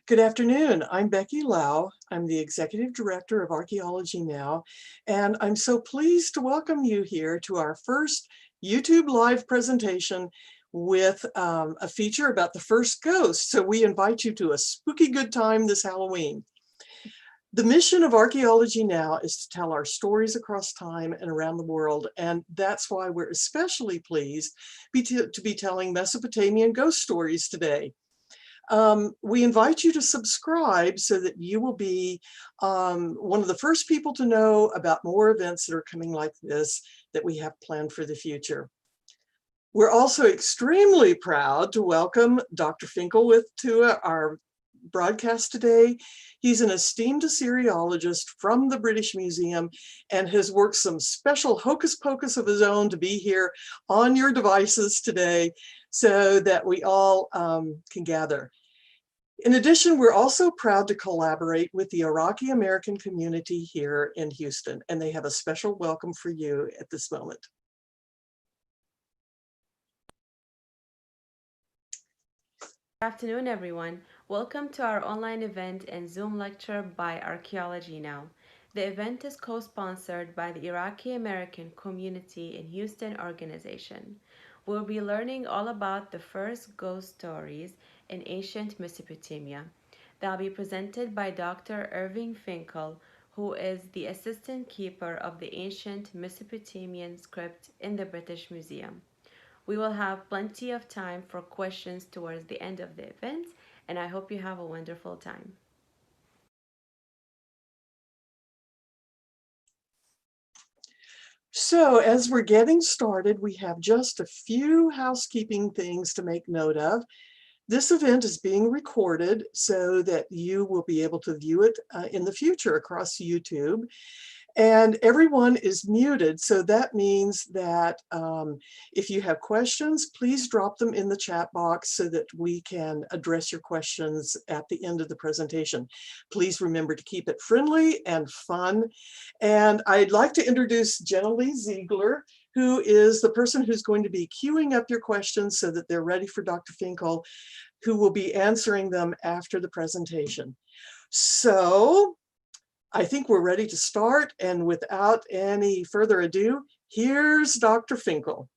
Good afternoon. I'm Becky Lau. I'm the Executive Director of Archaeology Now, and I'm so pleased to welcome you here to our first YouTube Live presentation with a feature about the first ghost. So we invite you to a spooky good time this Halloween. The mission of Archaeology Now is to tell our stories across time and around the world, and that's why we're especially pleased to be telling Mesopotamian ghost stories today. We invite you to subscribe so that you will be one of the first people to know about more events that are coming like this that we have planned for the future. We're also extremely proud to welcome Dr. Finkel to our broadcast today. He's an esteemed Assyriologist from the British Museum and has worked some special hocus pocus of his own to be here on your devices today so that we all can gather. In addition, we're also proud to collaborate with the Iraqi American community here in Houston, and they have a special welcome for you at this moment. Good afternoon, everyone. Welcome to our online event and Zoom lecture by Archaeology Now. The event is co-sponsored by the Iraqi American Community in Houston organization. We'll be learning all about the first ghost stories in ancient Mesopotamia. They'll be presented by Dr. Irving Finkel, who is the assistant keeper of the ancient Mesopotamian script in the British Museum. We will have plenty of time for questions towards the end of the event, and I hope you have a wonderful time. So as we're getting started, we have just a few housekeeping things to make note of. This event is being recorded so that you will be able to view it in the future across YouTube. And everyone is muted, so that means that if you have questions, please drop them in the chat box so that we can address your questions at the end of the presentation. Please remember to keep it friendly and fun. And I'd like to introduce Jenna Lee Ziegler, who is the person who's going to be queuing up your questions so that they're ready for Dr. Finkel, who will be answering them after the presentation. So I think we're ready to start, and without any further ado, here's Dr. Finkel.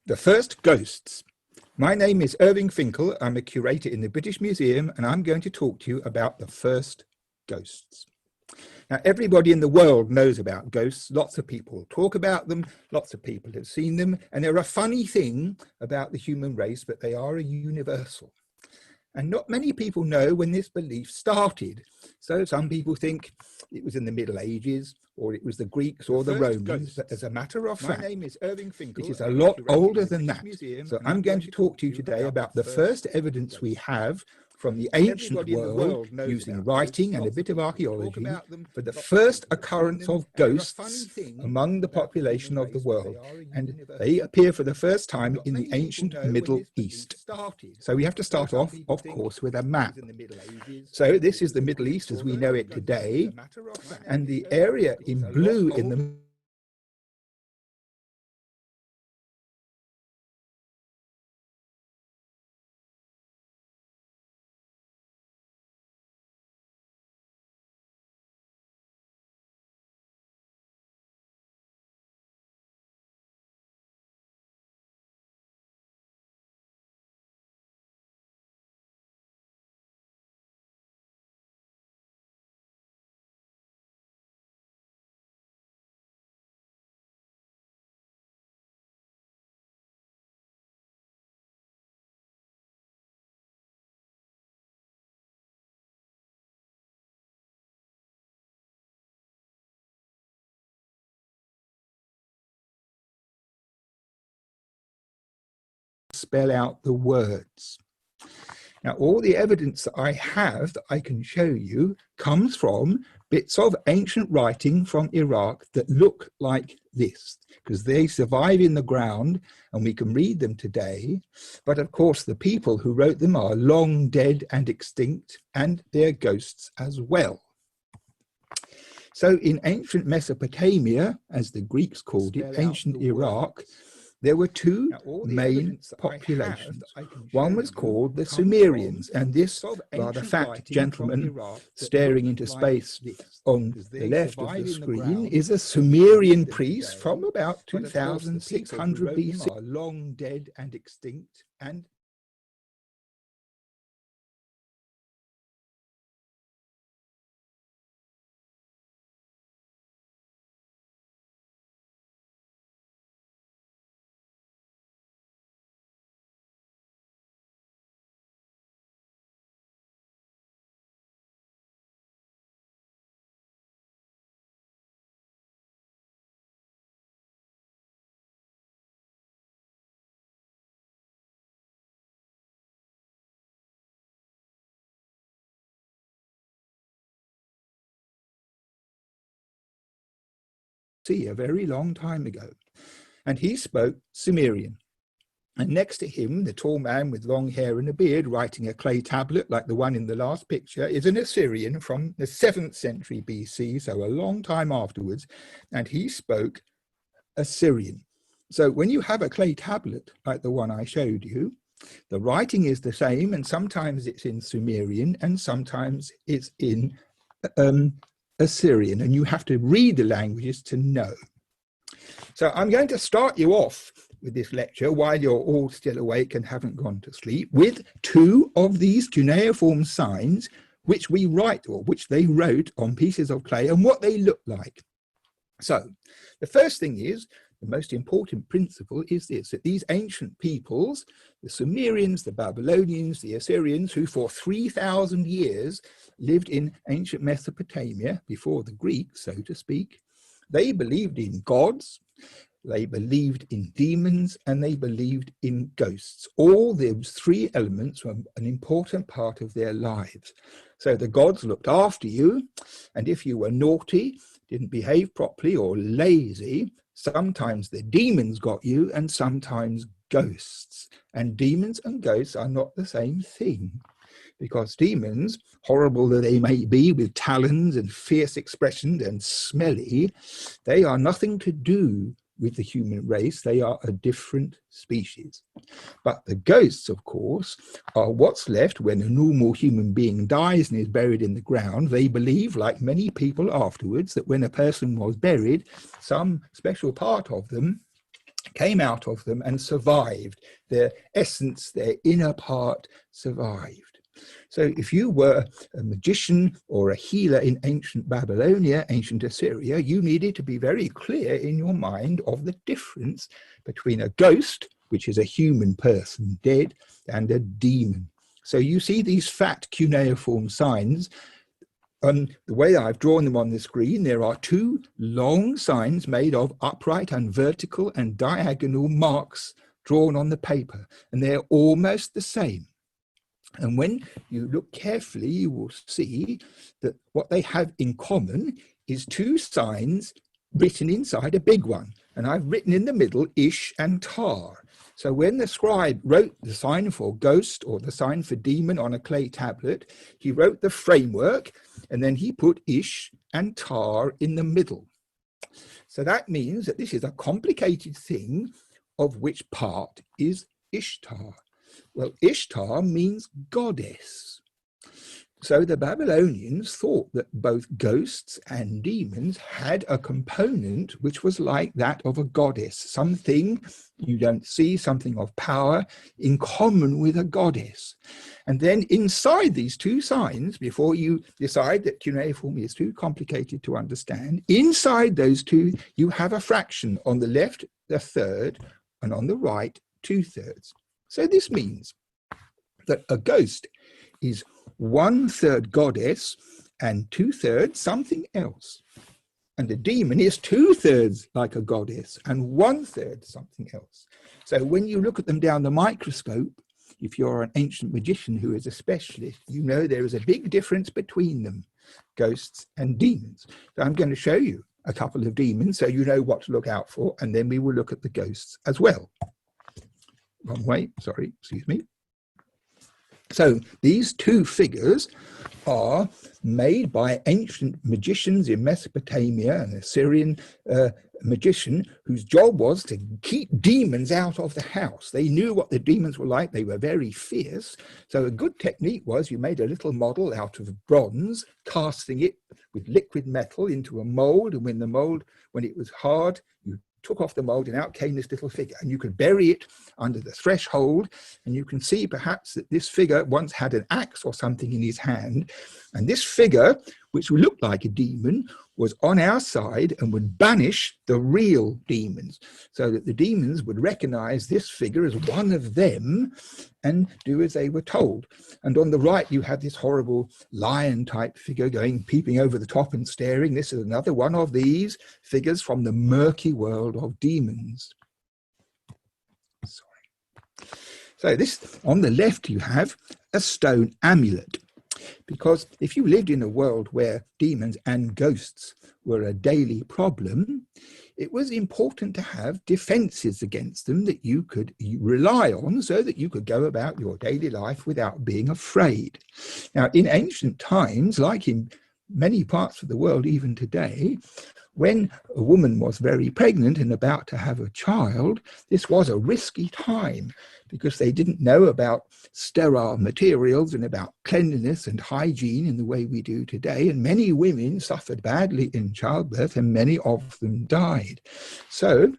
The first ghosts. My name is Irving Finkel. I'm a curator in the British Museum, and I'm going to talk to you about the first ghosts. Now, everybody in the world knows about ghosts. Lots of people talk about them. Lots of people have seen them. And they're a funny thing about the human race, but they are a universal. And not many people know when this belief started. So some people think it was in the Middle Ages, or it was the Greeks or the Romans. But as a matter of fact, it is a lot older than that. So I'm going to talk to you today about the first evidence we have from the ancient world using writing and a bit of archaeology for the first occurrence of ghosts among the population of the world. And they appear for the first time in the ancient Middle East. So we have to start off, of course, with a map. So this is the Middle East as we know it today, and the area in blue in the spell out the words. Now, all the evidence that I have that I can show you comes from bits of ancient writing from Iraq that look like this, because they survive in the ground and we can read them today. But of course, the people who wrote them are long dead and extinct, and they're ghosts as well. So in ancient Mesopotamia, as the Greeks called it, ancient Iraq, there were two main populations. One was called the Sumerians, and this rather fat gentleman staring into space on the left of the screen is a Sumerian priest from about 2600 BC. Are long dead and extinct, and a very long time ago. And he spoke Sumerian. And next to him, the tall man with long hair and a beard writing a clay tablet like the one in the last picture is an Assyrian from the 7th century BC, so a long time afterwards, and he spoke Assyrian. So when you have a clay tablet like the one I showed you, the writing is the same, and sometimes it's in Sumerian and sometimes it's in Assyrian, and you have to read the languages to know. So I'm going to start you off with this lecture while you're all still awake and haven't gone to sleep with two of these cuneiform signs which we write, or which they wrote on pieces of clay, and what they look like. So the first thing is, the most important principle is this, that these ancient peoples, the Sumerians, the Babylonians, the Assyrians, who for 3,000 years lived in ancient Mesopotamia before the Greeks, so to speak, they believed in gods, they believed in demons, and they believed in ghosts. All those three elements were an important part of their lives. So the gods looked after you, and if you were naughty, didn't behave properly, or lazy, sometimes the demons got you, and sometimes ghosts. And demons and ghosts are not the same thing, because demons, horrible though they may be, with talons and fierce expression and smelly, they are nothing to do with the human race. They are a different species. But the ghosts, of course, are what's left when a normal human being dies and is buried in the ground. They believe, like many people afterwards, that when a person was buried, some special part of them came out of them and survived. Their essence, their inner part survived. So if you were a magician or a healer in ancient Babylonia, ancient Assyria, you needed to be very clear in your mind of the difference between a ghost, which is a human person dead, and a demon. So you see these fat cuneiform signs. The way I've drawn them on the screen, there are two long signs made of upright and vertical and diagonal marks drawn on the paper, and they're almost the same. And when you look carefully, you will see that what they have in common is two signs written inside a big one. And I've written in the middle Ish and Tar. So when the scribe wrote the sign for ghost or the sign for demon on a clay tablet, he wrote the framework and then he put Ish and Tar in the middle. So that means that this is a complicated thing of which part is Ishtar. Well, Ishtar means goddess. So the Babylonians thought that both ghosts and demons had a component which was like that of a goddess, something you don't see, something of power in common with a goddess. And then inside these two signs, before you decide that cuneiform is too complicated to understand, inside those two, you have a fraction. On the left, a third, and on the right, 2/3. So this means that a ghost is 1/3 goddess and 2/3 something else. And a demon is 2/3 like a goddess and 1/3 something else. So when you look at them down the microscope, if you're an ancient magician who is a specialist, you know there is a big difference between them, ghosts and demons. So I'm going to show you a couple of demons so you know what to look out for, and then we will look at the ghosts as well. Wrong way, sorry, excuse me. So these two figures are made by ancient magicians in Mesopotamia, an Assyrian magician whose job was to keep demons out of the house. They knew what the demons were like. They were very fierce. So a good technique was you made a little model out of bronze, casting it with liquid metal into a mold. And when it was hard, you took off the mold and out came this little figure, and you could bury it under the threshold, and you can see perhaps that this figure once had an axe or something in his hand, and this figure, which looked like a demon, was on our side and would banish the real demons, so that the demons would recognize this figure as one of them and do as they were told. And on the right you have this horrible lion type figure peeping over the top and staring. This is another one of these figures from the murky world of demons. Sorry. So this, on the left you have a stone amulet. Because if you lived in a world where demons and ghosts were a daily problem, it was important to have defenses against them that you could rely on so that you could go about your daily life without being afraid. Now, in ancient times, like in many parts of the world even today, when a woman was very pregnant and about to have a child, this was a risky time because they didn't know about sterile materials and about cleanliness and hygiene in the way we do today. And many women suffered badly in childbirth and many of them died. So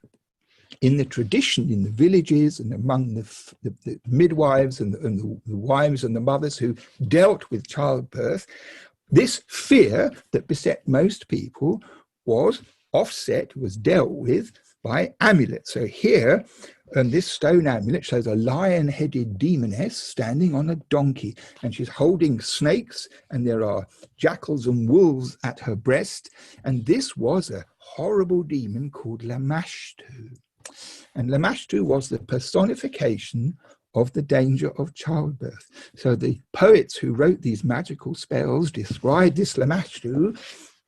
in the tradition, in the villages and among the midwives and the wives and the mothers who dealt with childbirth, this fear that beset most people was dealt with by amulets. So here, this stone amulet shows a lion-headed demoness standing on a donkey, and she's holding snakes, and there are jackals and wolves at her breast. And this was a horrible demon called Lamashtu. And Lamashtu was the personification of the danger of childbirth. So the poets who wrote these magical spells described this Lamashtu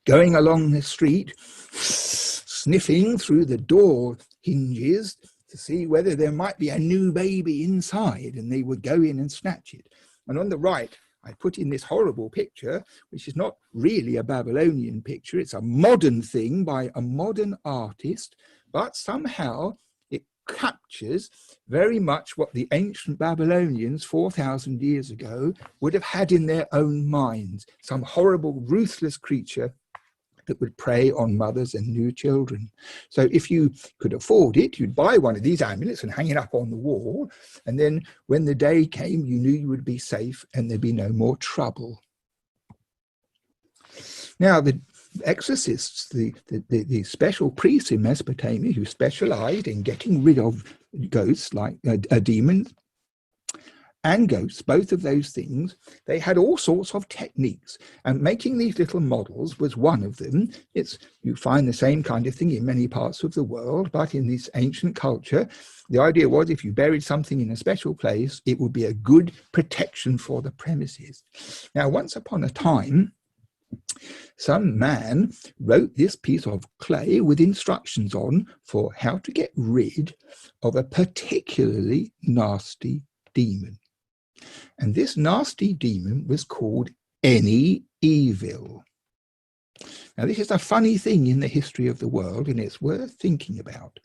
going along the street, sniffing through the door hinges to see whether there might be a new baby inside, and they would go in and snatch it. And on the right, I put in this horrible picture, which is not really a Babylonian picture. It's a modern thing by a modern artist, but somehow it captures very much what the ancient Babylonians 4,000 years ago would have had in their own minds, some horrible, ruthless creature that would prey on mothers and new children. So if you could afford it, you'd buy one of these amulets and hang it up on the wall. And then when the day came, you knew you would be safe and there'd be no more trouble. Now, the exorcists, the special priests in Mesopotamia who specialized in getting rid of ghosts, like a demon and ghosts, both of those things, they had all sorts of techniques, and making these little models was one of them. You find the same kind of thing in many parts of the world, but in this ancient culture, the idea was if you buried something in a special place, it would be a good protection for the premises. Now, once upon a time, some man wrote this piece of clay with instructions on for how to get rid of a particularly nasty demon. And this nasty demon was called any evil. Now, this is a funny thing in the history of the world, and it's worth thinking about,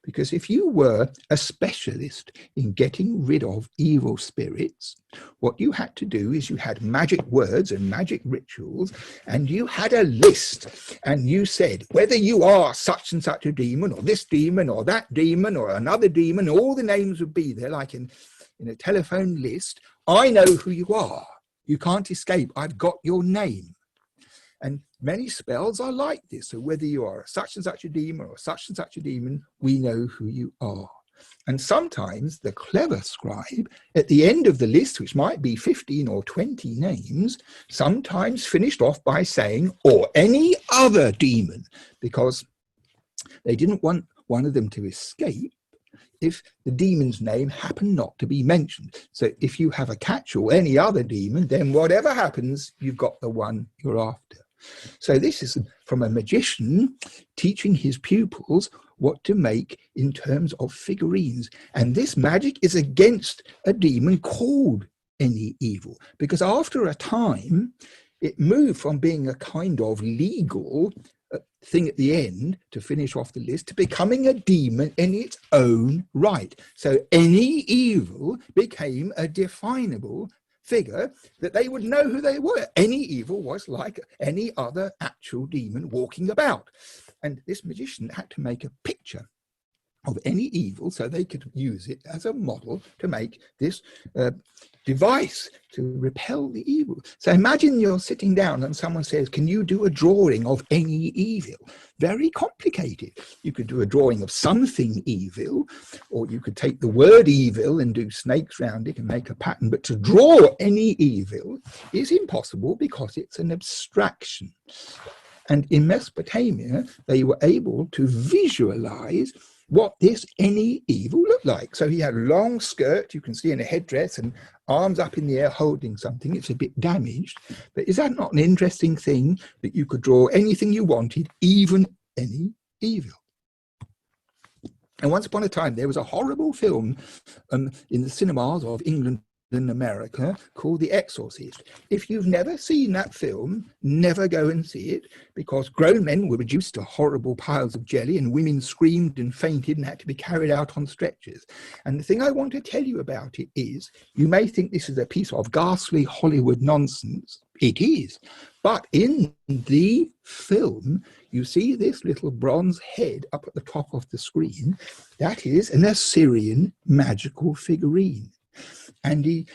because if you were a specialist in getting rid of evil spirits, what you had to do is you had magic words and magic rituals, and you had a list, and you said, whether you are such and such a demon, or this demon, or that demon, or another demon, all the names would be there, like in a telephone list. I know who you are. You can't escape. I've got your name. And many spells are like this. So whether you are such and such a demon or such and such a demon, we know who you are. And sometimes the clever scribe, at the end of the list, which might be 15 or 20 names, sometimes finished off by saying, or any other demon, because they didn't want one of them to escape if the demon's name happened not to be mentioned. So if you have a catch-all, any other demon, then whatever happens, you've got the one you're after. So this is from a magician teaching his pupils what to make in terms of figurines. And this magic is against a demon called any evil, because after a time, it moved from being a kind of legal thing at the end to finish off the list to becoming a demon in its own right. So any evil became a definable figure that they would know who they were. Any evil was like any other actual demon walking about. And this magician had to make a picture of any evil so they could use it as a model to make this device to repel the evil. So imagine you're sitting down and someone says, can you do a drawing of any evil? Very complicated. You could do a drawing of something evil, or you could take the word evil and do snakes round it and make a pattern. But to draw any evil is impossible because it's an abstraction. And in Mesopotamia, they were able to visualize what this any evil looked like. So he had a long skirt, you can see, in a headdress, and arms up in the air holding something. It's a bit damaged, but is that not an interesting thing, that you could draw anything you wanted, even any evil? And once upon a time, there was a horrible film in the cinemas of England and America called The Exorcist. If you've never seen that film, never go and see it, because grown men were reduced to horrible piles of jelly and women screamed and fainted and had to be carried out on stretchers. And the thing I want to tell you about it is, you may think this is a piece of ghastly Hollywood nonsense. It is. But in the film, you see this little bronze head up at the top of the screen. That is an Assyrian magical figurine. And the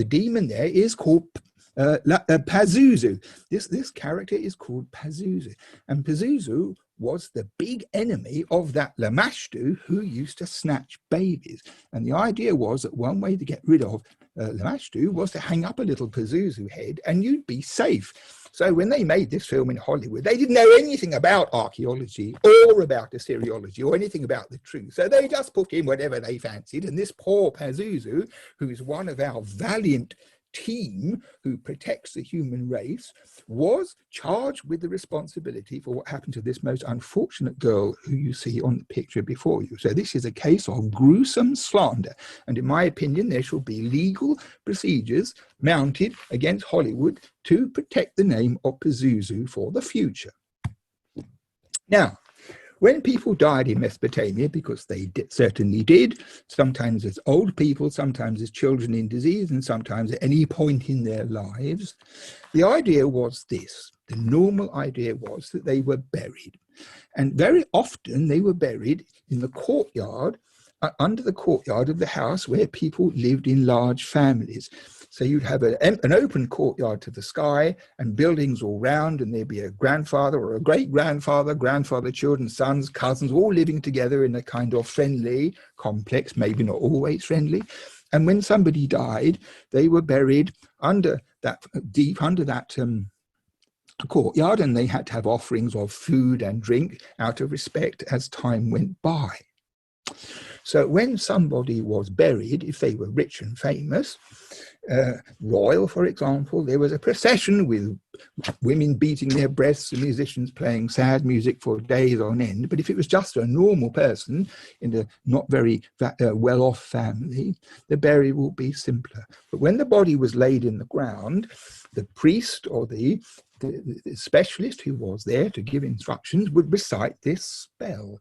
demon there is called Pazuzu. This character is called Pazuzu. And Pazuzu was the big enemy of that Lamashtu who used to snatch babies. And the idea was that one way to get rid of Lamashtu was to hang up a little Pazuzu head and you'd be safe. So when they made this film in Hollywood, they didn't know anything about archaeology or about Assyriology or anything about the truth. So they just put in whatever they fancied. And this poor Pazuzu, who is one of our valiant team who protects the human race, was charged with the responsibility for what happened to this most unfortunate girl who you see on the picture before you. So this is a case of gruesome slander. And in my opinion, there should be legal procedures mounted against Hollywood to protect the name of Pazuzu for the future. Now, when people died in Mesopotamia, because they certainly did, sometimes as old people, sometimes as children in disease, and sometimes at any point in their lives, the idea was this. The normal idea was that they were buried. And very often they were buried in the courtyard, under the courtyard of the house where people lived in large families. So you'd have an open courtyard to the sky and buildings all round, and there'd be a grandfather or a great-grandfather, grandfather, children, sons, cousins, all living together in a kind of friendly complex, maybe not always friendly. And when somebody died, they were buried under that, deep under that courtyard, and they had to have offerings of food and drink out of respect as time went by. So when somebody was buried, if they were rich and famous, royal, for example, there was a procession with women beating their breasts and musicians playing sad music for days on end. But if it was just a normal person in a not very well-off family, the burial would be simpler. But when the body was laid in the ground, the priest or the specialist who was there to give instructions would recite this spell.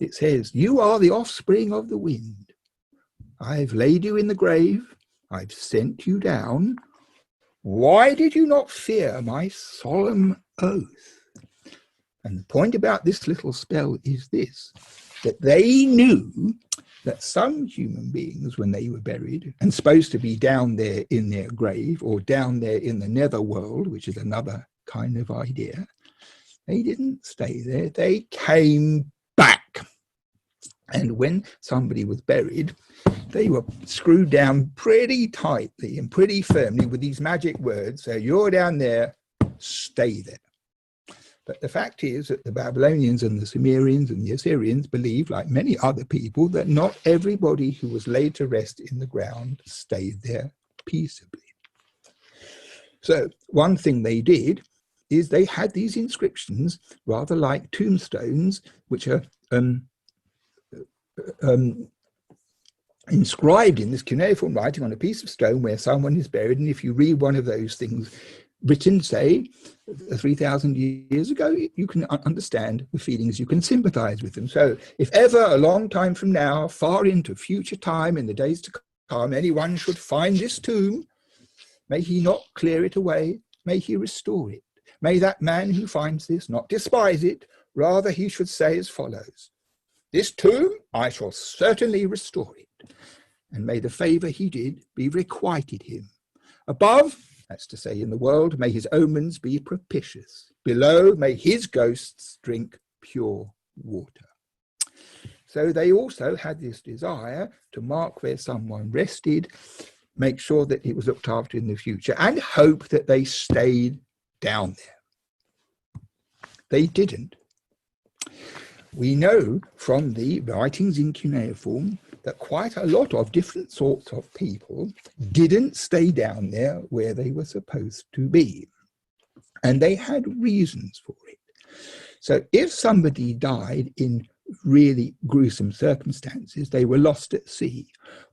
It says, "You are the offspring of the wind. I've laid you in the grave. I've sent you down. Why did you not fear my solemn oath?" And the point about this little spell is this, that they knew that some human beings, when they were buried and supposed to be down there in their grave or down there in the netherworld, which is another kind of idea, they didn't stay there, they came back. And when somebody was buried, they were screwed down pretty tightly and pretty firmly with these magic words. So you're down there, stay there. But the fact is that the Babylonians and the Sumerians and the Assyrians believed, like many other people, that not everybody who was laid to rest in the ground stayed there peaceably. So one thing they did is they had these inscriptions, rather like tombstones, which are inscribed in this cuneiform writing on a piece of stone where someone is buried. And if you read one of those things written, say, 3,000 years ago, you can understand the feelings, you can sympathize with them. So if ever a long time from now, far into future time, in the days to come, anyone should find this tomb, may he not clear it away, may he restore it. May that man who finds this not despise it, rather he should say as follows: "This tomb I shall certainly restore it, and may the favour he did be requited him. Above, that's to say in the world, may his omens be propitious. Below, may his ghosts drink pure water." So they also had this desire to mark where someone rested, make sure that it was looked after in the future, and hope that they stayed down there. They didn't. We know from the writings in cuneiform that quite a lot of different sorts of people didn't stay down there where they were supposed to be. And they had reasons for it. So if somebody died in really gruesome circumstances, they were lost at sea,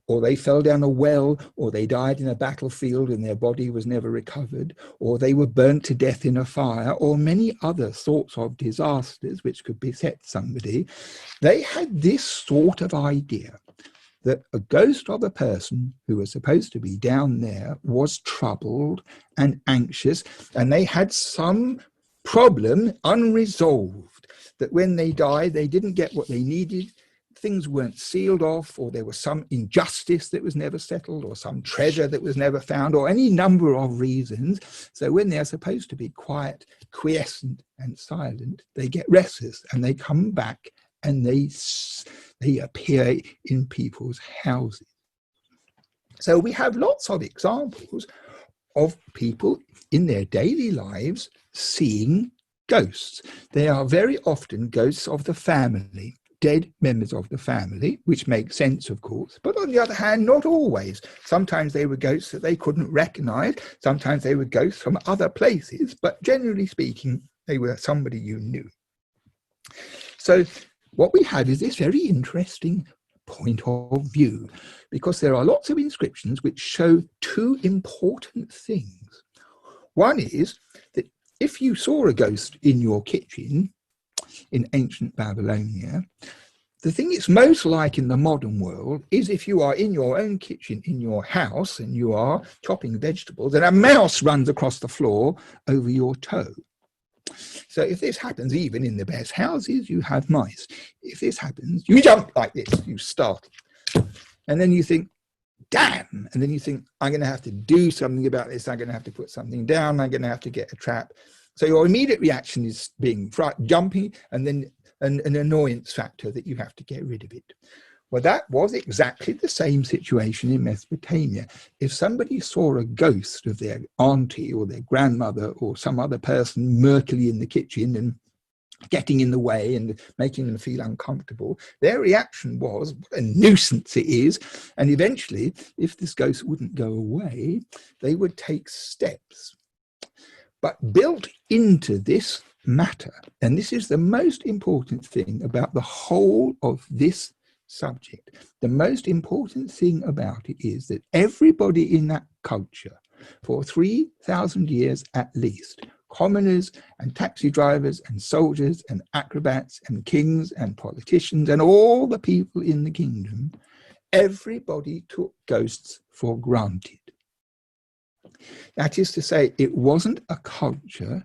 or they fell down a well, or they died in a battlefield and their body was never recovered, or they were burnt to death in a fire, or many other sorts of disasters which could beset somebody, they had this sort of idea that a ghost of a person who was supposed to be down there was troubled and anxious, and they had some problem unresolved, that when they died, they didn't get what they needed, things weren't sealed off, or there was some injustice that was never settled, or some treasure that was never found, or any number of reasons. So when they're supposed to be quiet, quiescent, and silent, they get restless, and they come back, and they appear in people's houses. So we have lots of examples of people in their daily lives seeing ghosts. They are very often ghosts of the family, dead members of the family, which makes sense, of course. But on the other hand, not always. Sometimes they were ghosts that they couldn't recognize. Sometimes they were ghosts from other places. But generally speaking, they were somebody you knew. So what we have is this very interesting point of view, because there are lots of inscriptions which show two important things. One is that if you saw a ghost in your kitchen, in ancient Babylonia. The thing it's most like in the modern world is if you are in your own kitchen, in your house, and you are chopping vegetables, and a mouse runs across the floor over your toe. So if this happens, even in the best houses, you have mice. If this happens, you jump like this, you start. And then you think, damn. And then you think, I'm going to have to do something about this. I'm going to have to put something down. I'm going to have to get a trap. So your immediate reaction is being jumping, and then an annoyance factor that you have to get rid of it. Well, that was exactly the same situation in Mesopotamia. If somebody saw a ghost of their auntie or their grandmother or some other person murkily in the kitchen and getting in the way and making them feel uncomfortable, their reaction was, what a nuisance it is. And eventually, if this ghost wouldn't go away, they would take steps. But built into this matter, and this is the most important thing about the whole of this subject, the most important thing about it is that everybody in that culture for 3,000 years at least, commoners and taxi drivers and soldiers and acrobats and kings and politicians and all the people in the kingdom, everybody took ghosts for granted. That is to say, it wasn't a culture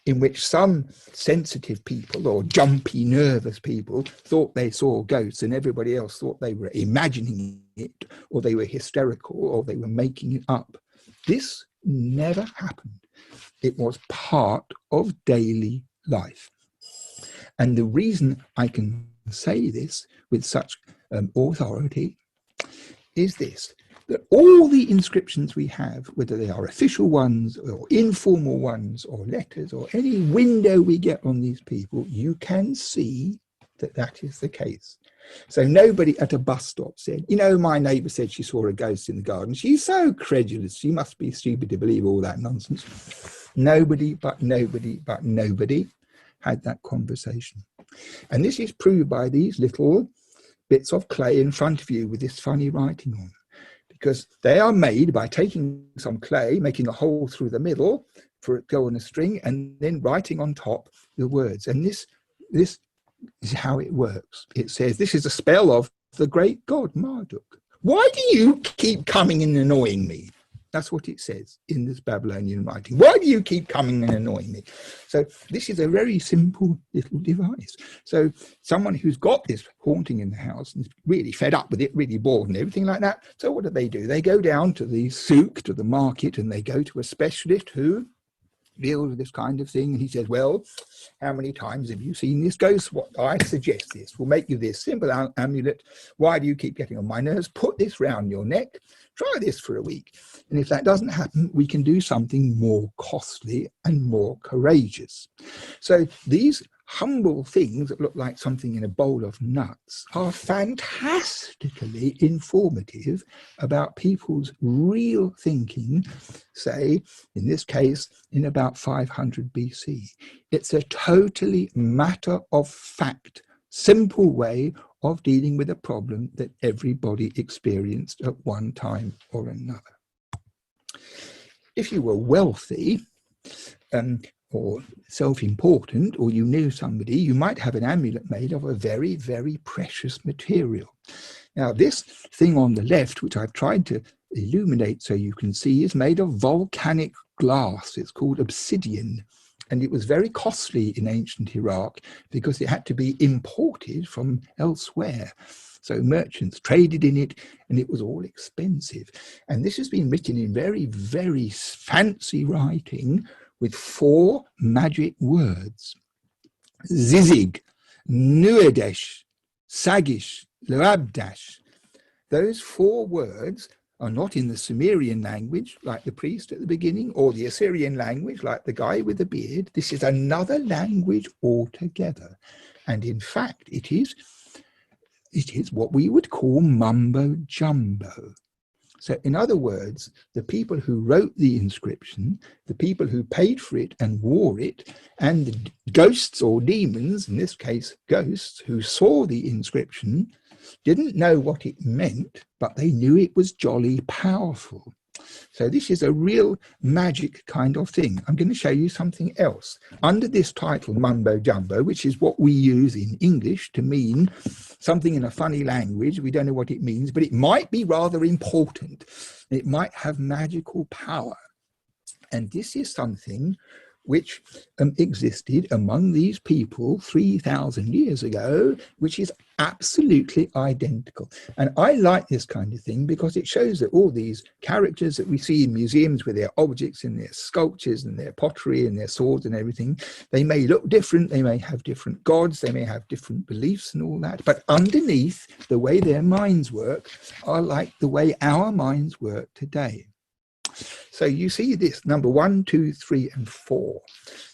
in which some sensitive people or jumpy, nervous people thought they saw ghosts and everybody else thought they were imagining it, or they were hysterical, or they were making it up. This never happened. It was part of daily life. And the reason I can say this with such authority is this: that all the inscriptions we have, whether they are official ones or informal ones or letters or any window we get on these people, you can see that that is the case. So nobody at a bus stop said, you know, my neighbour said she saw a ghost in the garden. She's so credulous. She must be stupid to believe all that nonsense. Nobody had that conversation. And this is proved by these little bits of clay in front of you with this funny writing on. Because they are made by taking some clay, making a hole through the middle for it to go on a string, and then writing on top the words. And this is how it works. It says, this is a spell of the great god Marduk. Why do you keep coming and annoying me? That's what it says in this Babylonian writing. Why do you keep coming and annoying me? So this is a very simple little device. So someone who's got this haunting in the house and is really fed up with it, really bored and everything like that. So what do? They go down to the souk, to the market, and they go to a specialist who deals with this kind of thing. And he says, well, how many times have you seen this ghost? What I suggest this. We'll make you this simple amulet. Why do you keep getting on my nerves? Put this round your neck. Try this for a week. And if that doesn't happen, we can do something more costly and more courageous. So these humble things that look like something in a bowl of nuts are fantastically informative about people's real thinking, say, in this case, in about 500 BC. It's a totally matter of fact, simple way of dealing with a problem that everybody experienced at one time or another. If you were wealthy or self-important, or you knew somebody, you might have an amulet made of a very, very precious material. Now, this thing on the left, which I've tried to illuminate so you can see, is made of volcanic glass. It's called obsidian. And it was very costly in ancient Iraq because it had to be imported from elsewhere. So merchants traded in it, and it was all expensive. And this has been written in very, very fancy writing with 4 magic words: Zizig, Nuadesh, Sagish, Loabdash. Those 4 words are not in the Sumerian language, like the priest at the beginning, or the Assyrian language, like the guy with the beard. This is another language altogether. And in fact, it is what we would call mumbo jumbo. So in other words, the people who wrote the inscription, the people who paid for it and wore it, and the ghosts or demons, in this case ghosts, who saw the inscription, didn't know what it meant, but they knew it was jolly powerful. So this is a real magic kind of thing. I'm going to show you something else. Under this title, Mumbo Jumbo, which is what we use in English to mean something in a funny language, we don't know what it means, but it might be rather important. It might have magical power. And this is something which existed among these people 3,000 years ago, which is absolutely identical. And I like this kind of thing because it shows that all these characters that we see in museums with their objects and their sculptures and their pottery and their swords and everything, they may look different, they may have different gods, they may have different beliefs and all that, but underneath, the way their minds work are like the way our minds work today. So you see this, number 1, 2, 3, and 4.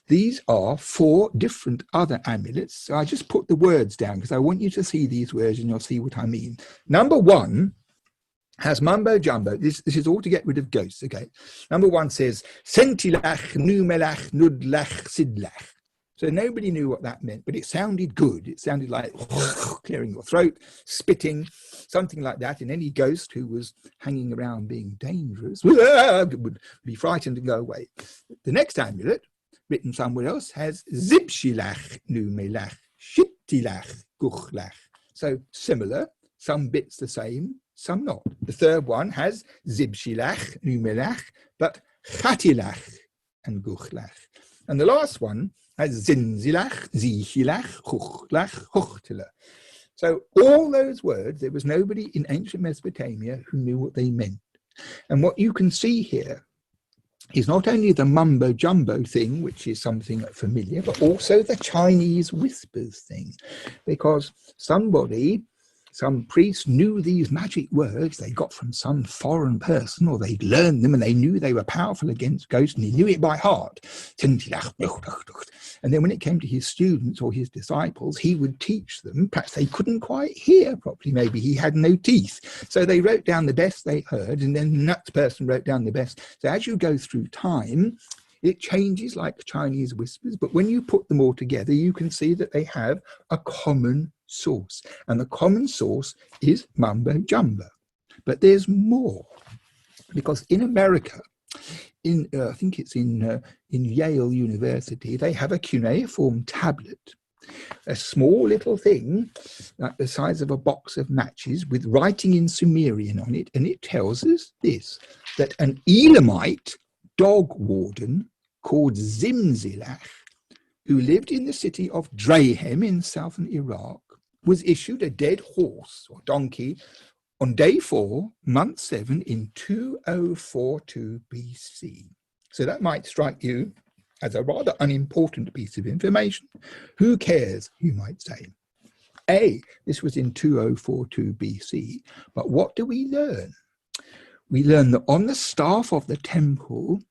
These are 4 different other amulets. So I just put the words down because I want you to see these words and you'll see what I mean. Number 1 has Mumbo Jumbo. This is all to get rid of ghosts, okay? Number 1 says, Sentilach, Numelach, Nudlach, Sidlach. So nobody knew what that meant, but it sounded good. It sounded like clearing your throat, spitting, something like that. And any ghost who was hanging around being dangerous would be frightened and go away. The next amulet, written somewhere else, has Zibshilach, Numelach, Shittilach, Guchlach. So similar, some bits the same, some not. The third one has Zibshilach, Numelach, but Chatilach and Guchlach. And the last one has Zinzilach, Zichilach, Chuchlach, Chuchtila. So all those words, there was nobody in ancient Mesopotamia who knew what they meant. And what you can see here is not only the mumbo jumbo thing, which is something familiar, but also the Chinese whispers thing, because some priest knew these magic words they got from some foreign person, or they'd learned them and they knew they were powerful against ghosts and he knew it by heart. And then when it came to his students or his disciples, he would teach them. Perhaps they couldn't quite hear properly. Maybe he had no teeth. So they wrote down the best they heard, and then the next person wrote down the best. So as you go through time, it changes like Chinese whispers. But when you put them all together, you can see that they have a common source. And the common source is mumbo jumbo. But there's more. Because in America, I think it's in Yale University, they have a cuneiform tablet, a small little thing like the size of a box of matches with writing in Sumerian on it, and it tells us this, that an Elamite dog warden called Zimzilach, who lived in the city of Drahem in southern Iraq, was issued a dead horse or donkey on day 4, month 7 in 2042 BC. So that might strike you as a rather unimportant piece of information. Who cares, you might say. This was in 2042 BC, but what do we learn? We learn that on the staff of the temple,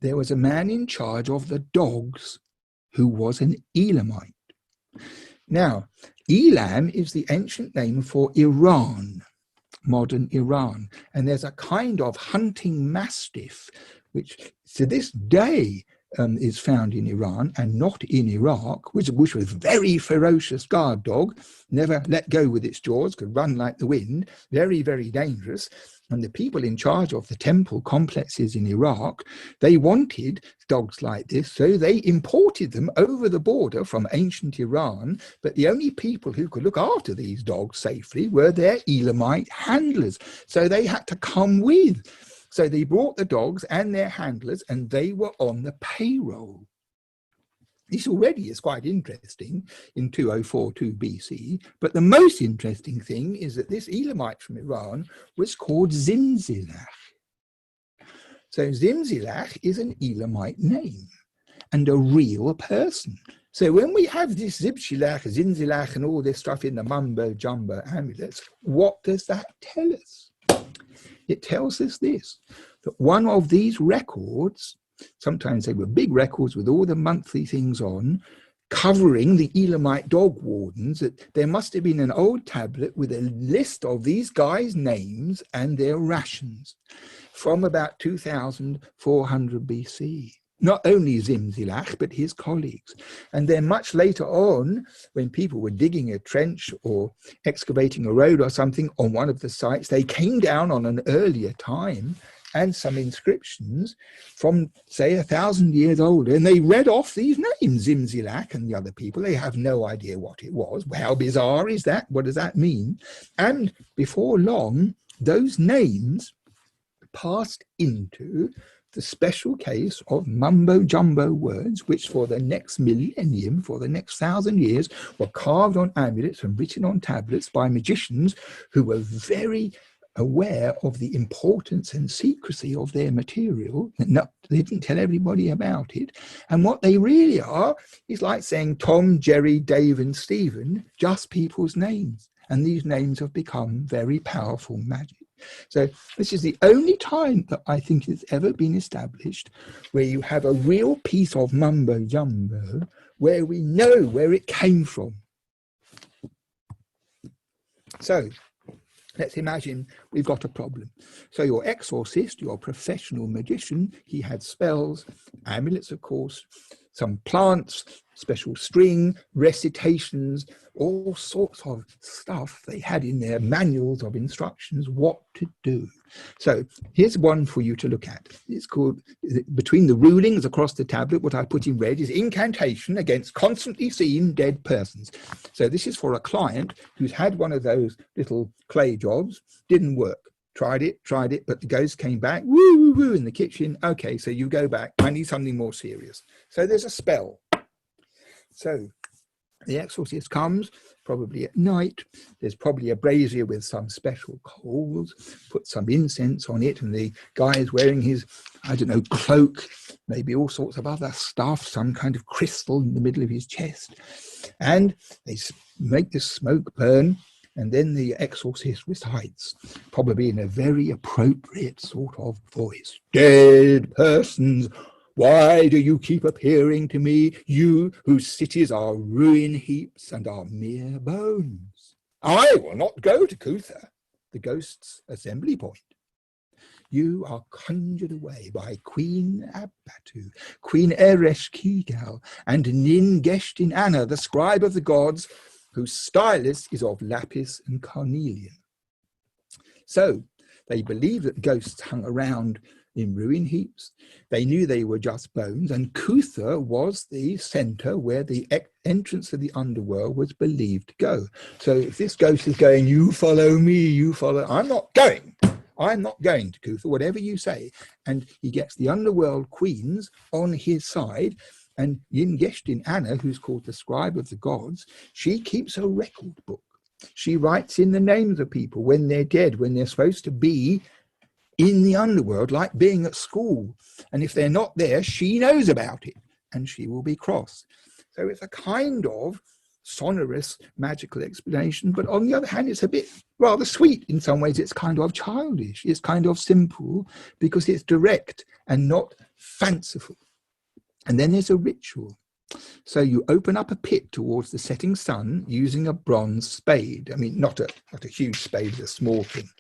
there was a man in charge of the dogs who was an Elamite. Now, Elam is the ancient name for Iran, modern Iran. And there's a kind of hunting mastiff, which to this day is found in Iran and not in Iraq, which was a very ferocious guard dog, never let go with its jaws, could run like the wind, very, very dangerous. And the people in charge of the temple complexes in Iraq, they wanted dogs like this, so they imported them over the border from ancient Iran. But the only people who could look after these dogs safely were their Elamite handlers. So they had to come with. So they brought the dogs and their handlers, and they were on the payroll. This already is quite interesting in 2042 BC, but the most interesting thing is that this Elamite from Iran was called Zimzilach. So Zimzilach is an Elamite name and a real person. So when we have this Zibshilach, Zimzilach and all this stuff in the mumbo jumbo amulets, what does that tell us? It tells us this, that one of these records, sometimes they were big records with all the monthly things on, covering the Elamite dog wardens, that there must have been an old tablet with a list of these guys' names and their rations from about 2400 BC. not only Zimzilach, but his colleagues. And then much later on, when people were digging a trench or excavating a road or something on one of the sites, they came down on an earlier time and some inscriptions from, say, 1,000 years older, and they read off these names, Zimzilach and the other people. They have no idea what it was. How bizarre is that? What does that mean? And before long, those names passed into the special case of mumbo-jumbo words, which for the next millennium, for the next 1,000 years, were carved on amulets and written on tablets by magicians who were very aware of the importance and secrecy of their material. No, they didn't tell everybody about it. And what they really are is like saying Tom, Jerry, Dave, and Stephen, just people's names. And these names have become very powerful magic. So this is the only time that I think it's ever been established where you have a real piece of mumbo jumbo where we know where it came from. So let's imagine we've got a problem. So your exorcist, your professional magician, he had spells, amulets, of course, some plants, special string, recitations, all sorts of stuff they had in their manuals of instructions what to do. So here's one for you to look at. It's called, between the rulings across the tablet, what I put in red is incantation against constantly seen dead persons. So this is for a client who's had one of those little clay jobs, didn't work. Tried it, but the ghost came back, woo, woo, woo, in the kitchen. Okay, so you go back. I need something more serious. So there's a spell. So the exorcist comes, probably at night. There's probably a brazier with some special coals, put some incense on it, and the guy is wearing his, I don't know, cloak, maybe all sorts of other stuff, some kind of crystal in the middle of his chest. And they make the smoke burn. And then the exorcist recites, probably in a very appropriate sort of voice, "Dead persons, why do you keep appearing to me, you whose cities are ruin heaps and are mere bones? I will not go to Cutha, the ghost's assembly point. You are conjured away by Queen Abatu, Queen Eresh Kigal, and Nin Geshtin Anna, the scribe of the gods, whose stylus is of lapis and carnelian." So they believed that ghosts hung around in ruin heaps. They knew they were just bones, and Cutha was the center where the entrance to the underworld was believed to go. So if this ghost is going, "You follow me, you follow," I'm not going to Cutha, whatever you say. And he gets the underworld queens on his side. And Yingeshtin Anna, who's called the scribe of the gods, she keeps a record book. She writes in the names of people when they're dead, when they're supposed to be in the underworld, like being at school. And if they're not there, she knows about it and she will be crossed. So it's a kind of sonorous magical explanation, but on the other hand, it's a bit rather sweet in some ways. It's kind of childish. It's kind of simple because it's direct and not fanciful. And then there's a ritual. So you open up a pit towards the setting sun using a bronze spade. I mean, not a huge spade, a small thing.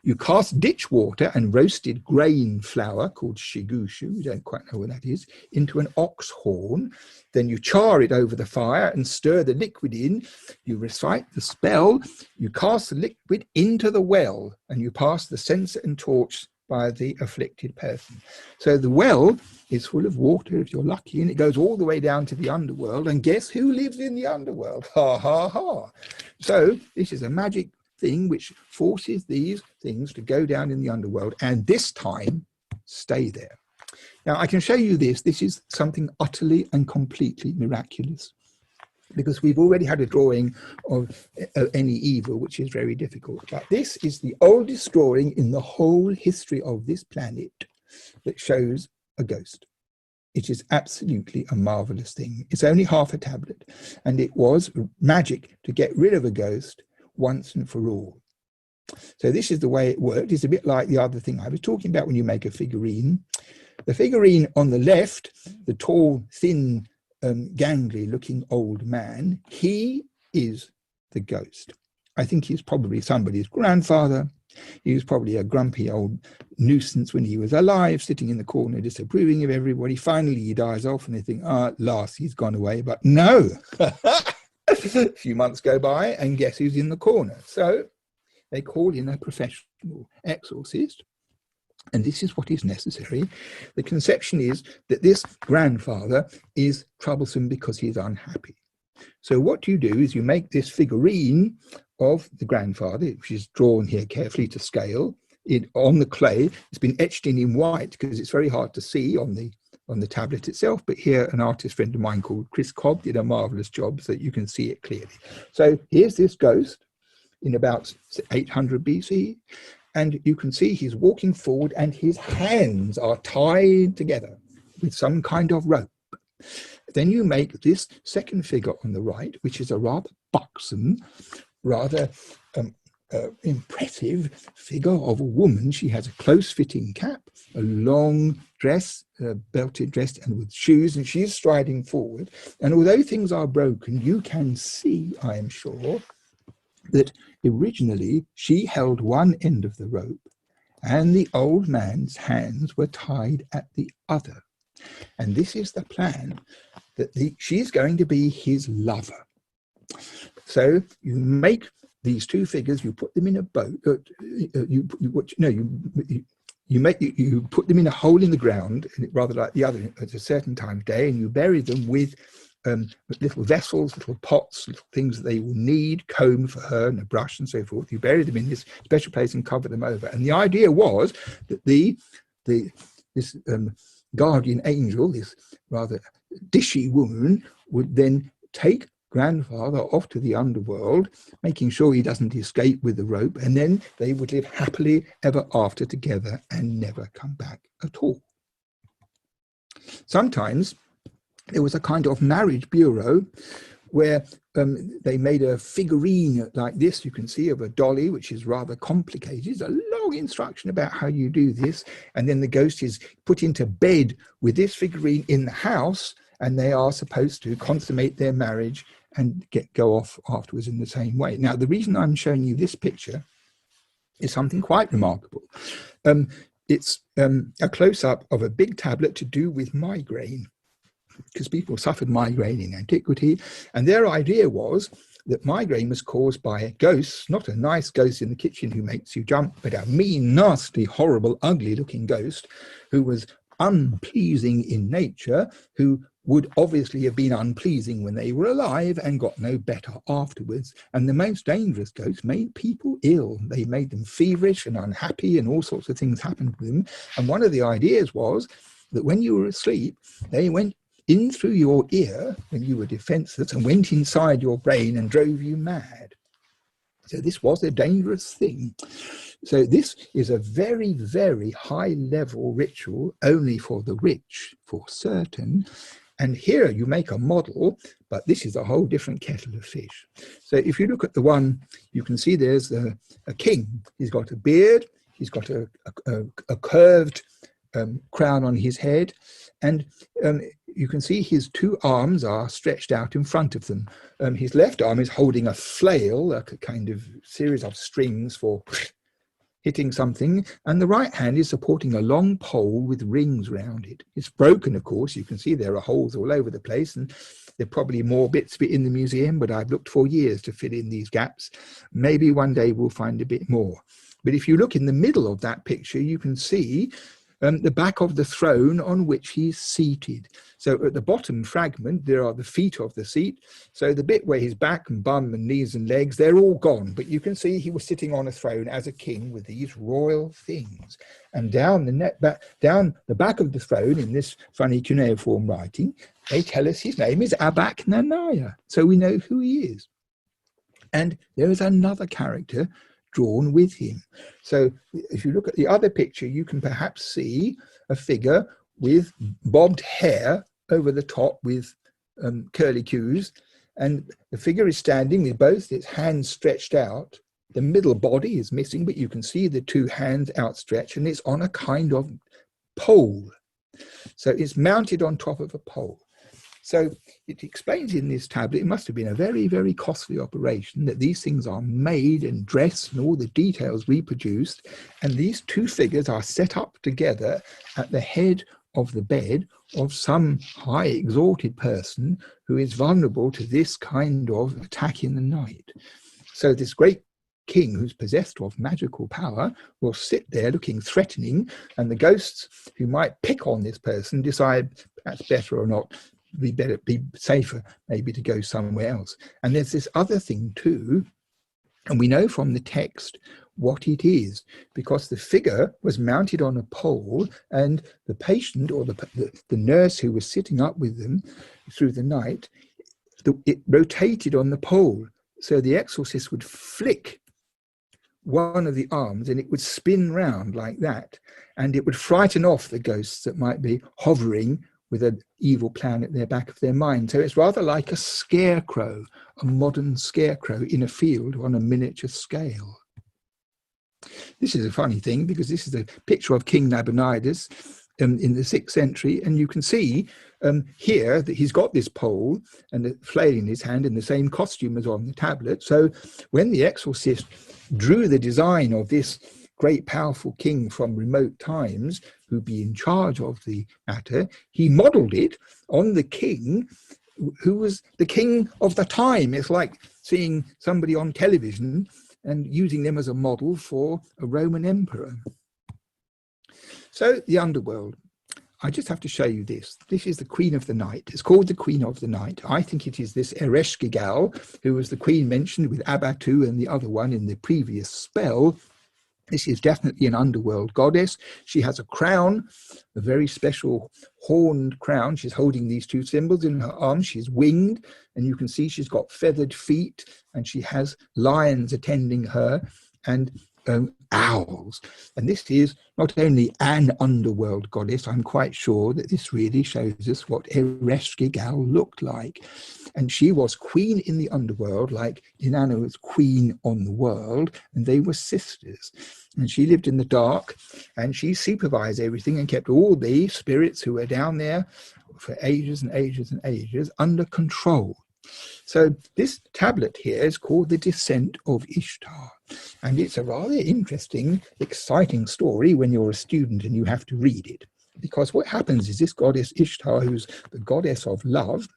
You cast ditch water and roasted grain flour called shigushu, we don't quite know what that is, into an ox horn. Then you char it over the fire and stir the liquid in. You recite the spell. You cast the liquid into the well and you pass the censer and torch by the afflicted person. So the well is full of water if you're lucky, and it goes all the way down to the underworld. And guess who lives in the underworld? Ha, ha, ha. So this is a magic thing which forces these things to go down in the underworld and this time stay there. Now I can show you this. This is something utterly and completely miraculous, because we've already had a drawing of any evil, which is very difficult. But this is the oldest drawing in the whole history of this planet that shows a ghost. It is absolutely a marvelous thing. It's only half a tablet, and it was magic to get rid of a ghost once and for all. So this is the way it worked. It's a bit like the other thing I was talking about when you make a figurine. The figurine on the left, the tall, thin, gangly looking old man, he is the ghost. I think he's probably somebody's grandfather. He was probably a grumpy old nuisance when he was alive, sitting in the corner, disapproving of everybody. Finally, he dies off and they think, at last he's gone away. But no, a few months go by and guess who's in the corner? So they call in a professional exorcist. And this is what is necessary. The conception is that this grandfather is troublesome because he's unhappy. So what you do is you make this figurine of the grandfather, which is drawn here carefully to scale, on the clay. It's been etched in white because it's very hard to see on the tablet itself. But here, an artist friend of mine called Chris Cobb did a marvelous job so that you can see it clearly. So here's this ghost in about 800 BC. And you can see he's walking forward and his hands are tied together with some kind of rope. Then you make this second figure on the right, which is a rather buxom, rather impressive figure of a woman. She has a close-fitting cap, a long dress, belted dress, and with shoes, and she's striding forward. And although things are broken, you can see, I am sure, that originally she held one end of the rope and the old man's hands were tied at the other. And this is the plan, that she's going to be his lover. So you make these two figures, you put them in a boat, you put them in a hole in the ground, rather like the other, at a certain time of day, and you bury them with little vessels, little pots, little things that they will need, comb for her and a brush and so forth. You bury them in this special place and cover them over. And the idea was that this guardian angel, this rather dishy woman, would then take grandfather off to the underworld, making sure he doesn't escape with the rope, and then they would live happily ever after together and never come back at all. Sometimes there was a kind of marriage bureau where they made a figurine like this, you can see, of a dolly, which is rather complicated. It's a long instruction about how you do this. And then the ghost is put into bed with this figurine in the house, and they are supposed to consummate their marriage and go off afterwards in the same way. Now, the reason I'm showing you this picture is something quite remarkable. It's a close-up of a big tablet to do with migraine, because people suffered migraine in antiquity, and their idea was that migraine was caused by a ghost, not a nice ghost in the kitchen who makes you jump, but a mean, nasty, horrible, ugly-looking ghost who was unpleasing in nature, who would obviously have been unpleasing when they were alive and got no better afterwards. And the most dangerous ghosts made people ill. They made them feverish and unhappy, and all sorts of things happened to them. And one of the ideas was that when you were asleep, they went in through your ear when you were defenseless and went inside your brain and drove you mad. So this was a dangerous thing. So this is a very, very high-level ritual, only for the rich, for certain. And here you make a model, but this is a whole different kettle of fish. So if you look at the one, you can see there's a king. He's got a beard, he's got a curved crown on his head, and you can see his two arms are stretched out in front of them. His left arm is holding a flail, like a kind of series of strings for hitting something, and the right hand is supporting a long pole with rings round it. It's broken, of course. You can see there are holes all over the place, and there are probably more bits of it in the museum, but I've looked for years to fill in these gaps. Maybe one day we'll find a bit more. But if you look in the middle of that picture, you can see the back of the throne on which he's seated. So at the bottom fragment, there are the feet of the seat. So the bit where his back and bum and knees and legs, they're all gone. But you can see he was sitting on a throne as a king with these royal things. And down the back of the throne, in this funny cuneiform writing, they tell us his name is Abak Nanaya. So we know who he is. And there is another character drawn with him. So if you look at the other picture, you can perhaps see a figure with bobbed hair over the top with curly cues, and the figure is standing with both its hands stretched out. The middle body is missing, but you can see the two hands outstretched, and it's on a kind of pole. So it's mounted on top of a pole. So it explains in this tablet, it must have been a very, very costly operation, that these things are made and dressed and all the details reproduced. And these two figures are set up together at the head of the bed of some high exalted person who is vulnerable to this kind of attack in the night. So this great king who's possessed of magical power will sit there looking threatening, and the ghosts who might pick on this person decide that's better or not, be safer maybe to go somewhere else. And there's this other thing too, and we know from the text what it is, because the figure was mounted on a pole, and the patient or the nurse who was sitting up with them through the night, it rotated on the pole. So the exorcist would flick one of the arms and it would spin round like that, and it would frighten off the ghosts that might be hovering with an evil plan at their back of their mind. So it's rather like a scarecrow, a modern scarecrow in a field on a miniature scale. This is a funny thing, because this is a picture of King Nabonidus in the 6th century, and you can see here that he's got this pole and a flail in his hand in the same costume as on the tablet. So when the exorcist drew the design of this great powerful king from remote times who'd be in charge of the matter, he modelled it on the king who was the king of the time. It's like seeing somebody on television and using them as a model for a Roman emperor. So the underworld. I just have to show you this. This is the Queen of the Night. It's called the Queen of the Night. I think it is this Ereshkigal, who was the queen mentioned with Abatu and the other one in the previous spell. This is definitely an underworld goddess. She has a crown, a very special horned crown. She's holding these two symbols in her arms. She's winged, and you can see she's got feathered feet, and she has lions attending her, and owls. And this is not only an underworld goddess, I'm quite sure that this really shows us what Ereshkigal looked like. And she was queen in the underworld, like Inanna was queen on the world, and they were sisters. And she lived in the dark, and she supervised everything and kept all the spirits who were down there for ages and ages and ages under control. So this tablet here is called The Descent of Ishtar. And it's a rather interesting, exciting story when you're a student and you have to read it. Because what happens is this goddess Ishtar, who's the goddess of love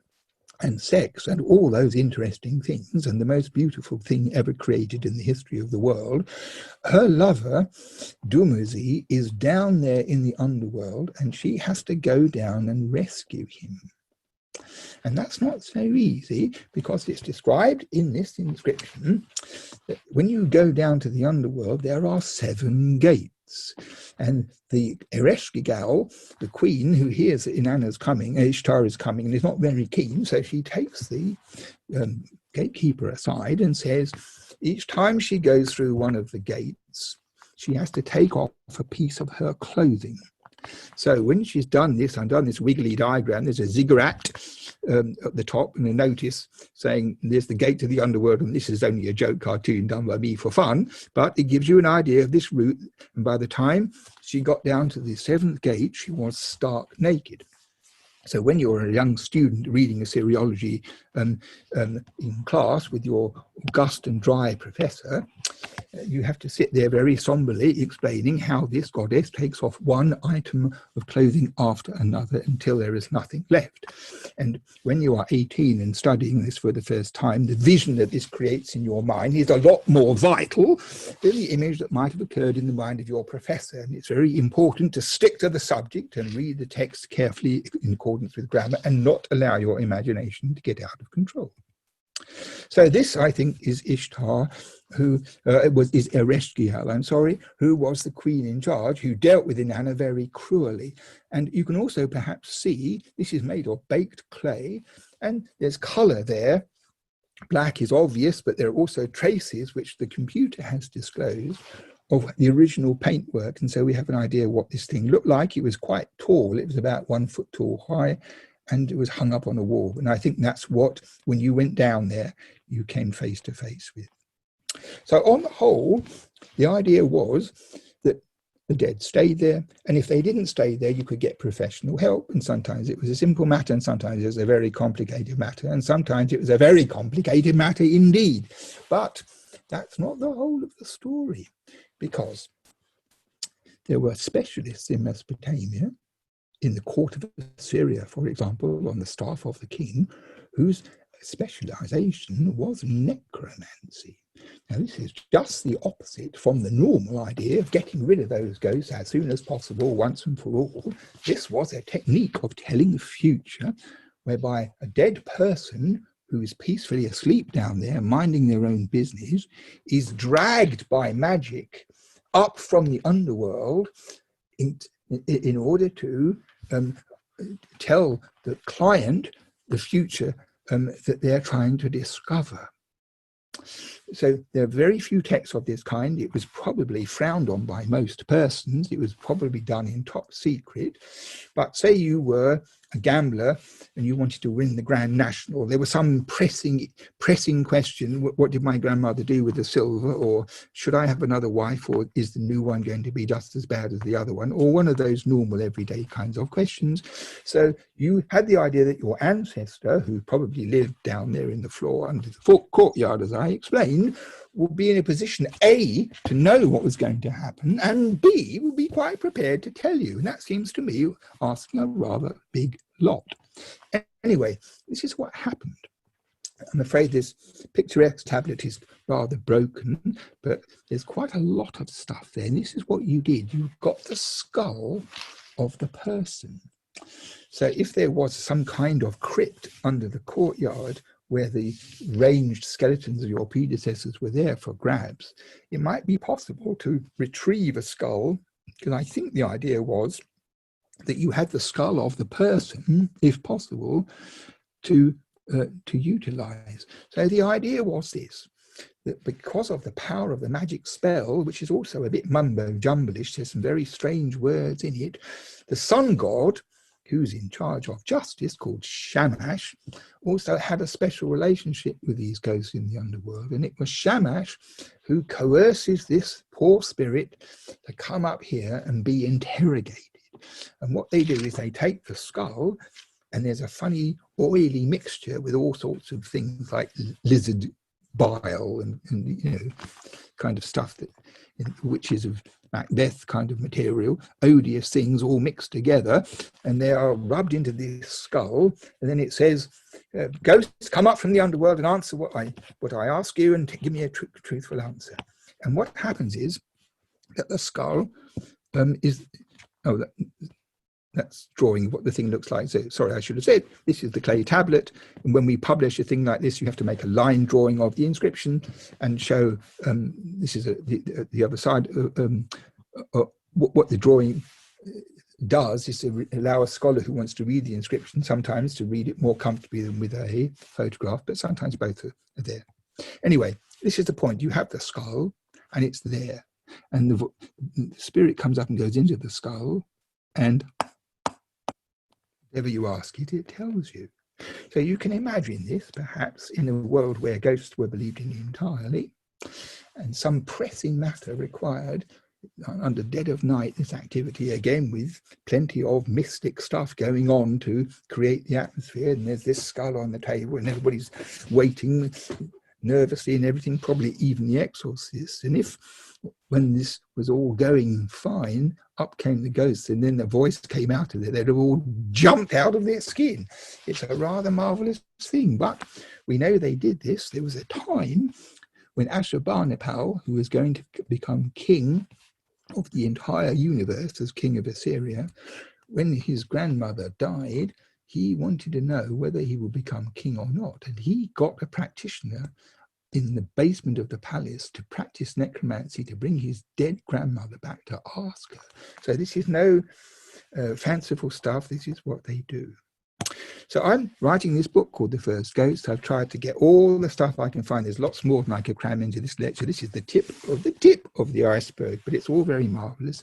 and sex and all those interesting things, and the most beautiful thing ever created in the history of the world, her lover, Dumuzi, is down there in the underworld, and she has to go down and rescue him. And that's not so easy, because it's described in this inscription that when you go down to the underworld, there are 7 gates. And the Ereshkigal, the queen, who hears that Inanna's coming, Ishtar is coming, and is not very keen, so she takes the gatekeeper aside and says, each time she goes through one of the gates, she has to take off a piece of her clothing. So when she's done this, I've done this wiggly diagram, there's a ziggurat at the top and a notice saying there's the gate to the underworld, and this is only a joke cartoon done by me for fun, but it gives you an idea of this route. And by the time she got down to the 7th gate, she was stark naked. So when you're a young student reading Assyriology in class with your august and dry professor, you have to sit there very somberly explaining how this goddess takes off one item of clothing after another until there is nothing left. And when you are 18 and studying this for the first time, the vision that this creates in your mind is a lot more vital than the image that might have occurred in the mind of your professor. And it's very important to stick to the subject and read the text carefully in accordance with grammar and not allow your imagination to get out of control. So this, I think, is Ishtar, who is Ereshkigal, I'm sorry, who was the queen in charge, who dealt with Inanna very cruelly. And you can also perhaps see this is made of baked clay, and there's colour there. Black is obvious, but there are also traces which the computer has disclosed of the original paintwork. And so we have an idea what this thing looked like. It was quite tall. It was about 1 foot tall high, and it was hung up on a wall. And I think that's what, when you went down there, you came face to face with. So on the whole, the idea was that the dead stayed there, and if they didn't stay there, you could get professional help, and sometimes it was a simple matter, and sometimes it was a very complicated matter, and sometimes it was a very complicated matter indeed. But that's not the whole of the story, because there were specialists in Mesopotamia, in the court of Assyria, for example, on the staff of the king, whose specialization was necromancy. Now, this is just the opposite from the normal idea of getting rid of those ghosts as soon as possible, once and for all. This was a technique of telling the future, whereby a dead person who is peacefully asleep down there, minding their own business, is dragged by magic up from the underworld in order to tell the client the future that they're trying to discover. So there are very few texts of this kind. It was probably frowned on by most persons. It was probably done in top secret. But say you were a gambler and you wanted to win the Grand National. There was some pressing question. What did my grandmother do with the silver? Or should I have another wife? Or is the new one going to be just as bad as the other one? Or one of those normal everyday kinds of questions. So you had the idea that your ancestor, who probably lived down there in the floor under the courtyard, as I explained, would be in a position, A, to know what was going to happen, and B, would be quite prepared to tell you. And that seems to me asking a rather big lot. Anyway, this is what happened. I'm afraid this picturesque tablet is rather broken, but there's quite a lot of stuff there. And this is what you did. You got the skull of the person. So if there was some kind of crypt under the courtyard where the ranged skeletons of your predecessors were there for grabs, it might be possible to retrieve a skull, because I think the idea was that you had the skull of the person, if possible, to utilize. So the idea was this, that because of the power of the magic spell, which is also a bit mumbo-jumblish, there's some very strange words in it, the sun god, who's in charge of justice, called Shamash, also had a special relationship with these ghosts in the underworld. And it was Shamash who coerces this poor spirit to come up here and be interrogated. And what they do is they take the skull, and there's a funny oily mixture with all sorts of things like lizard bile and you know, kind of stuff that, which is of Macbeth kind of material, odious things all mixed together, and they are rubbed into this skull, and then it says, ghosts, come up from the underworld and answer what I ask you, and give me a truthful answer. And what happens is that the skull that's drawing what the thing looks like. So, sorry, I should have said, this is the clay tablet. And when we publish a thing like this, you have to make a line drawing of the inscription and show, this is the other side, what the drawing does is to allow a scholar who wants to read the inscription sometimes to read it more comfortably than with a photograph, but sometimes both are there. Anyway, this is the point. You have the skull and it's there. And the spirit comes up and goes into the skull, and whatever you ask it, it tells you. So you can imagine this perhaps in a world where ghosts were believed in entirely, and some pressing matter required under dead of night this activity, again with plenty of mystic stuff going on to create the atmosphere. And there's this skull on the table and everybody's waiting nervously and everything, probably even the exorcist. And if, when this was all going fine, up came the ghosts, and then the voice came out of it, they'd have all jumped out of their skin. It's a rather marvelous thing, but we know they did this. There was a time when Ashurbanipal, who was going to become king of the entire universe as king of Assyria, when his grandmother died, he wanted to know whether he would become king or not. And he got a practitioner in the basement of the palace to practice necromancy, to bring his dead grandmother back to ask her. So this is no fanciful stuff. This is what they do. So I'm writing this book called The First Ghost. I've tried to get all the stuff I can find. There's lots more than I could cram into this lecture. This is the tip of the iceberg, but it's all very marvelous.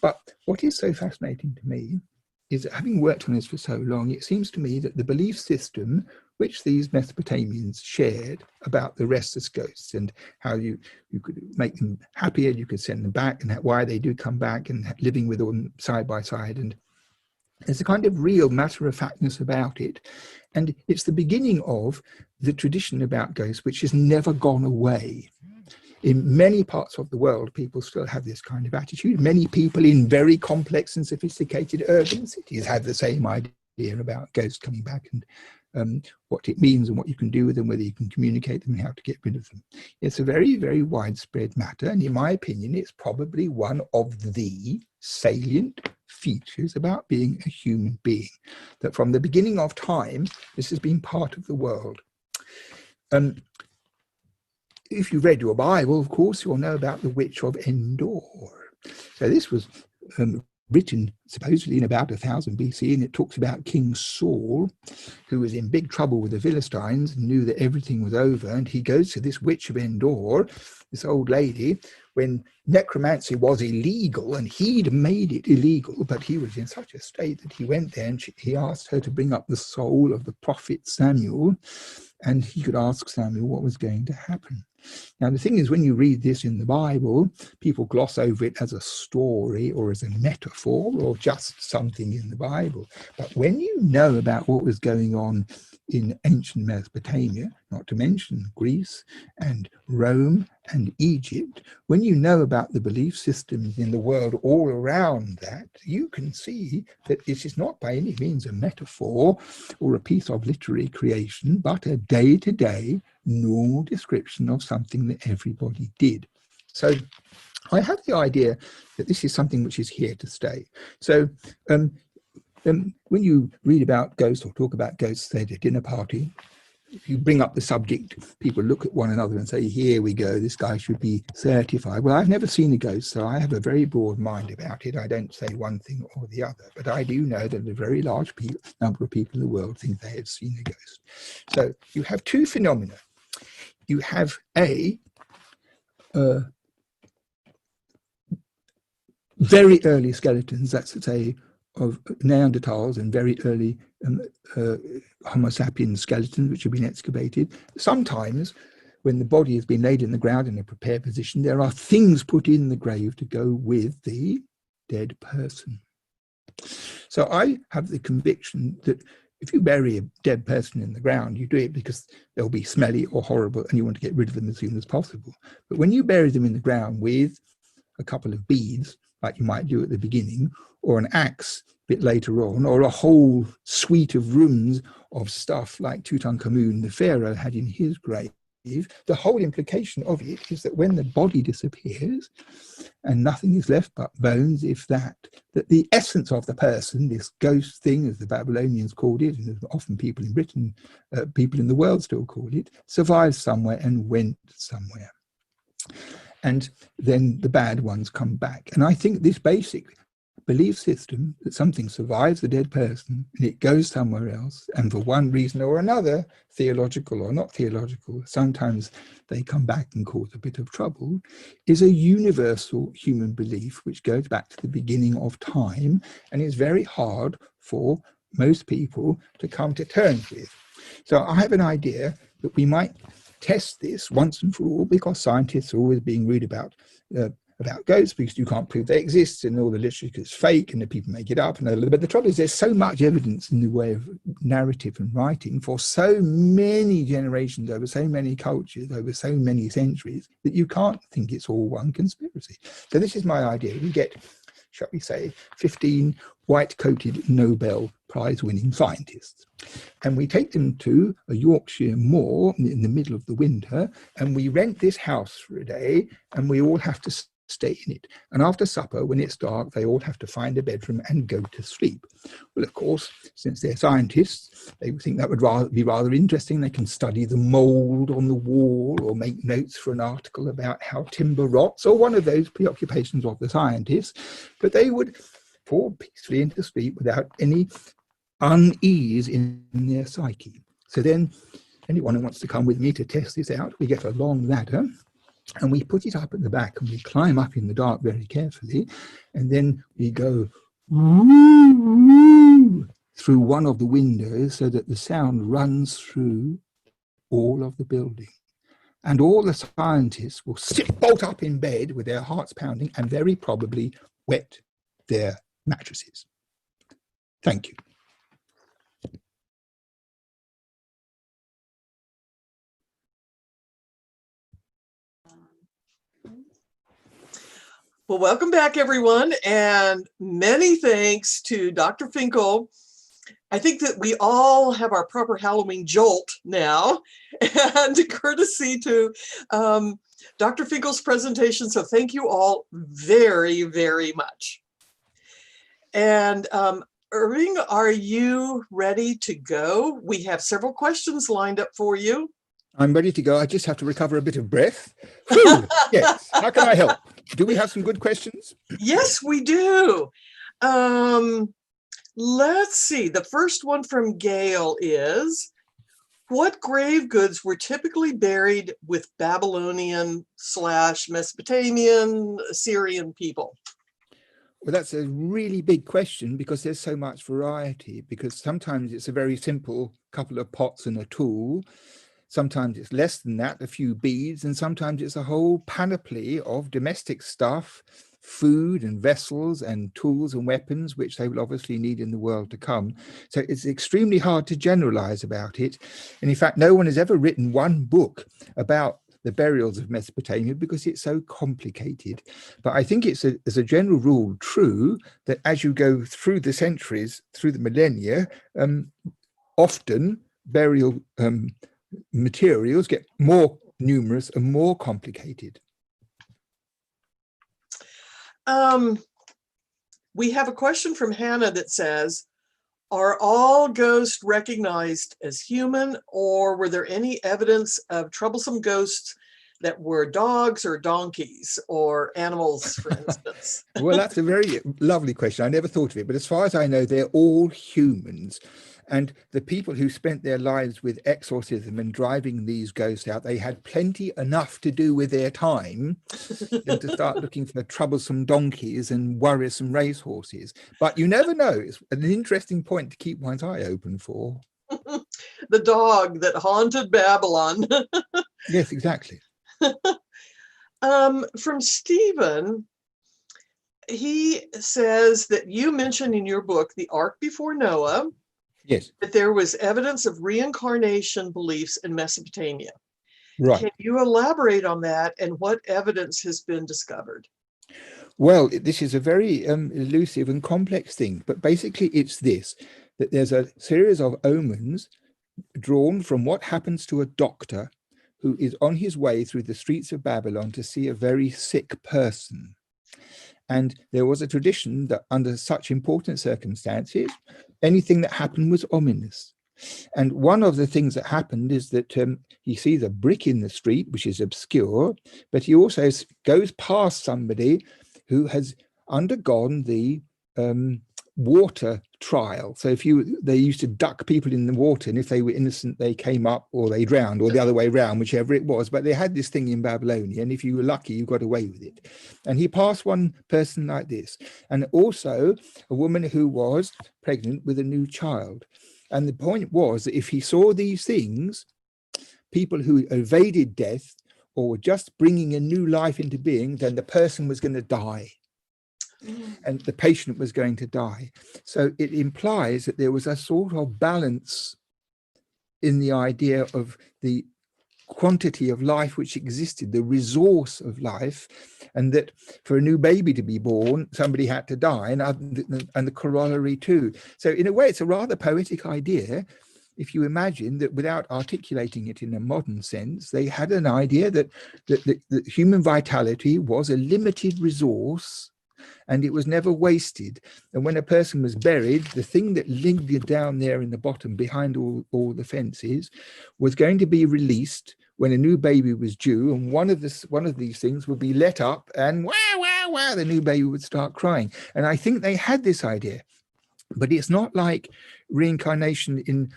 But what is so fascinating to me is that, having worked on this for so long, it seems to me that the belief system which these Mesopotamians shared about the restless ghosts, and how you could make them happier, you could send them back, and why they do come back, and living with them side by side. And there's a kind of real matter-of-factness about it. And it's the beginning of the tradition about ghosts, which has never gone away. In many parts of the world, people still have this kind of attitude. Many people in very complex and sophisticated urban cities have the same idea about ghosts coming back, and what it means and what you can do with them, whether you can communicate them and how to get rid of them. It's a very, very widespread matter. And in my opinion, it's probably one of the salient features about being a human being, that from the beginning of time, this has been part of the world. If you read your Bible, of course, you'll know about the witch of Endor. So this was written supposedly in about 1000 BC, and it talks about King Saul, who was in big trouble with the Philistines and knew that everything was over, and he goes to this witch of Endor, this old lady, when necromancy was illegal, and he'd made it illegal, but he was in such a state that he went there and he asked her to bring up the soul of the prophet Samuel, and he could ask Samuel what was going to happen. Now, the thing is, when you read this in the Bible, people gloss over it as a story or as a metaphor or just something in the Bible. But when you know about what was going on in ancient Mesopotamia, not to mention Greece and Rome and Egypt, when you know about the belief systems in the world all around that, you can see that this is not by any means a metaphor or a piece of literary creation, but a day-to-day normal description of something that everybody did. So I have the idea that this is something which is here to stay. So when you read about ghosts or talk about ghosts, say at a dinner party, if you bring up the subject, people look at one another and say, here we go, this guy should be certified. Well, I've never seen a ghost, so I have a very broad mind about it. I don't say one thing or the other, but I do know that a very large number of people in the world think they have seen a ghost. So you have two phenomena. You have very early skeletons, that's to say, of Neanderthals and very early Homo sapiens skeletons which have been excavated. Sometimes when the body has been laid in the ground in a prepared position, there are things put in the grave to go with the dead person. So I have the conviction that if you bury a dead person in the ground, you do it because they'll be smelly or horrible and you want to get rid of them as soon as possible. But when you bury them in the ground with a couple of beads, like you might do at the beginning, or an axe a bit later on, or a whole suite of rooms of stuff like Tutankhamun, the pharaoh, had in his grave, the whole implication of it is that when the body disappears and nothing is left but bones, if that the essence of the person, this ghost thing, as the Babylonians called it, and often people in Britain, people in the world still call it, survived somewhere and went somewhere. And then the bad ones come back. And I think this basic belief system that something survives a dead person and it goes somewhere else, and for one reason or another, theological or not theological, sometimes they come back and cause a bit of trouble, is a universal human belief which goes back to the beginning of time and is very hard for most people to come to terms with. So I have an idea that we might test this once and for all, because scientists are always being rude about ghosts because you can't prove they exist and all the literature is fake and the people make it up. But the trouble is there's so much evidence in the way of narrative and writing for so many generations, over so many cultures, over so many centuries, that you can't think it's all one conspiracy. So this is my idea. We get, shall we say, 15 white-coated Nobel Prize-winning scientists. And we take them to a Yorkshire moor in the middle of the winter, and we rent this house for a day, and we all have to stay in it. And after supper, when it's dark, they all have to find a bedroom and go to sleep. Well, of course, since they're scientists, they think that would be rather interesting. They can study the mould on the wall or make notes for an article about how timber rots, or one of those preoccupations of the scientists. But they would fall peacefully into sleep without any unease in their psyche. So then anyone who wants to come with me to test this out, we get a long ladder and we put it up at the back and we climb up in the dark very carefully, and then we go woo, woo, through one of the windows so that the sound runs through all of the building. And all the scientists will sit bolt up in bed with their hearts pounding and very probably wet their mattresses. Thank you. Well, welcome back, everyone, and many thanks to Dr. Finkel. I think that we all have our proper Halloween jolt now, and courtesy to Dr. Finkel's presentation. So thank you all very, very much. And Irving, are you ready to go? We have several questions lined up for you. I'm ready to go. I just have to recover a bit of breath. Whew, yes. How can I help? Do we have some good questions? Yes, we do. Let's see. The first one from Gail is, what grave goods were typically buried with Babylonian / Mesopotamian, Assyrian people? Well, that's a really big question because there's so much variety, because sometimes it's a very simple couple of pots and a tool. Sometimes it's less than that, a few beads, and sometimes it's a whole panoply of domestic stuff, food and vessels and tools and weapons, which they will obviously need in the world to come. So it's extremely hard to generalize about it. And in fact, no one has ever written one book about the burials of Mesopotamia because it's so complicated. But I think it's as a general rule true that as you go through the centuries, through the millennia, often burial materials get more numerous and more complicated. We have a question from Hannah that says, are all ghosts recognized as human, or were there any evidence of troublesome ghosts that were dogs or donkeys or animals, for instance? Well, that's a very lovely question. I never thought of it, but as far as I know, they're all humans. And the people who spent their lives with exorcism and driving these ghosts out, they had plenty enough to do with their time than to start looking for troublesome donkeys and worrisome racehorses. But you never know. It's an interesting point to keep one's eye open for. The dog that haunted Babylon. Yes, exactly. From Stephen, he says that you mentioned in your book, The Ark Before Noah, yes, that there was evidence of reincarnation beliefs in Mesopotamia. right. Can you elaborate on that and what evidence has been discovered? Well, this is a very elusive and complex thing, but basically it's this, that there's a series of omens drawn from what happens to a doctor who is on his way through the streets of Babylon to see a very sick person. And there was a tradition that under such important circumstances, anything that happened was ominous. And one of the things that happened is that he sees a brick in the street, which is obscure, but he also goes past somebody who has undergone the water trial. So they used to duck people in the water, and if they were innocent, they came up or they drowned, or the other way around, whichever it was. But they had this thing in Babylonia, and if you were lucky, you got away with it. And he passed one person like this, and also a woman who was pregnant with a new child. And the point was that if he saw these things, people who evaded death or were just bringing a new life into being, then the person was going to die. And the patient was going to die. So it implies that there was a sort of balance in the idea of the quantity of life which existed, the resource of life, and that for a new baby to be born, somebody had to die, and the corollary too. So in a way, it's a rather poetic idea. If you imagine that without articulating it in a modern sense, they had an idea that human vitality was a limited resource and it was never wasted. And when a person was buried, the thing that lingered down there in the bottom behind all the fences was going to be released when a new baby was due. And one of these things would be let up, and wah, wah, wah, the new baby would start crying. And I think they had this idea. But it's not like reincarnation in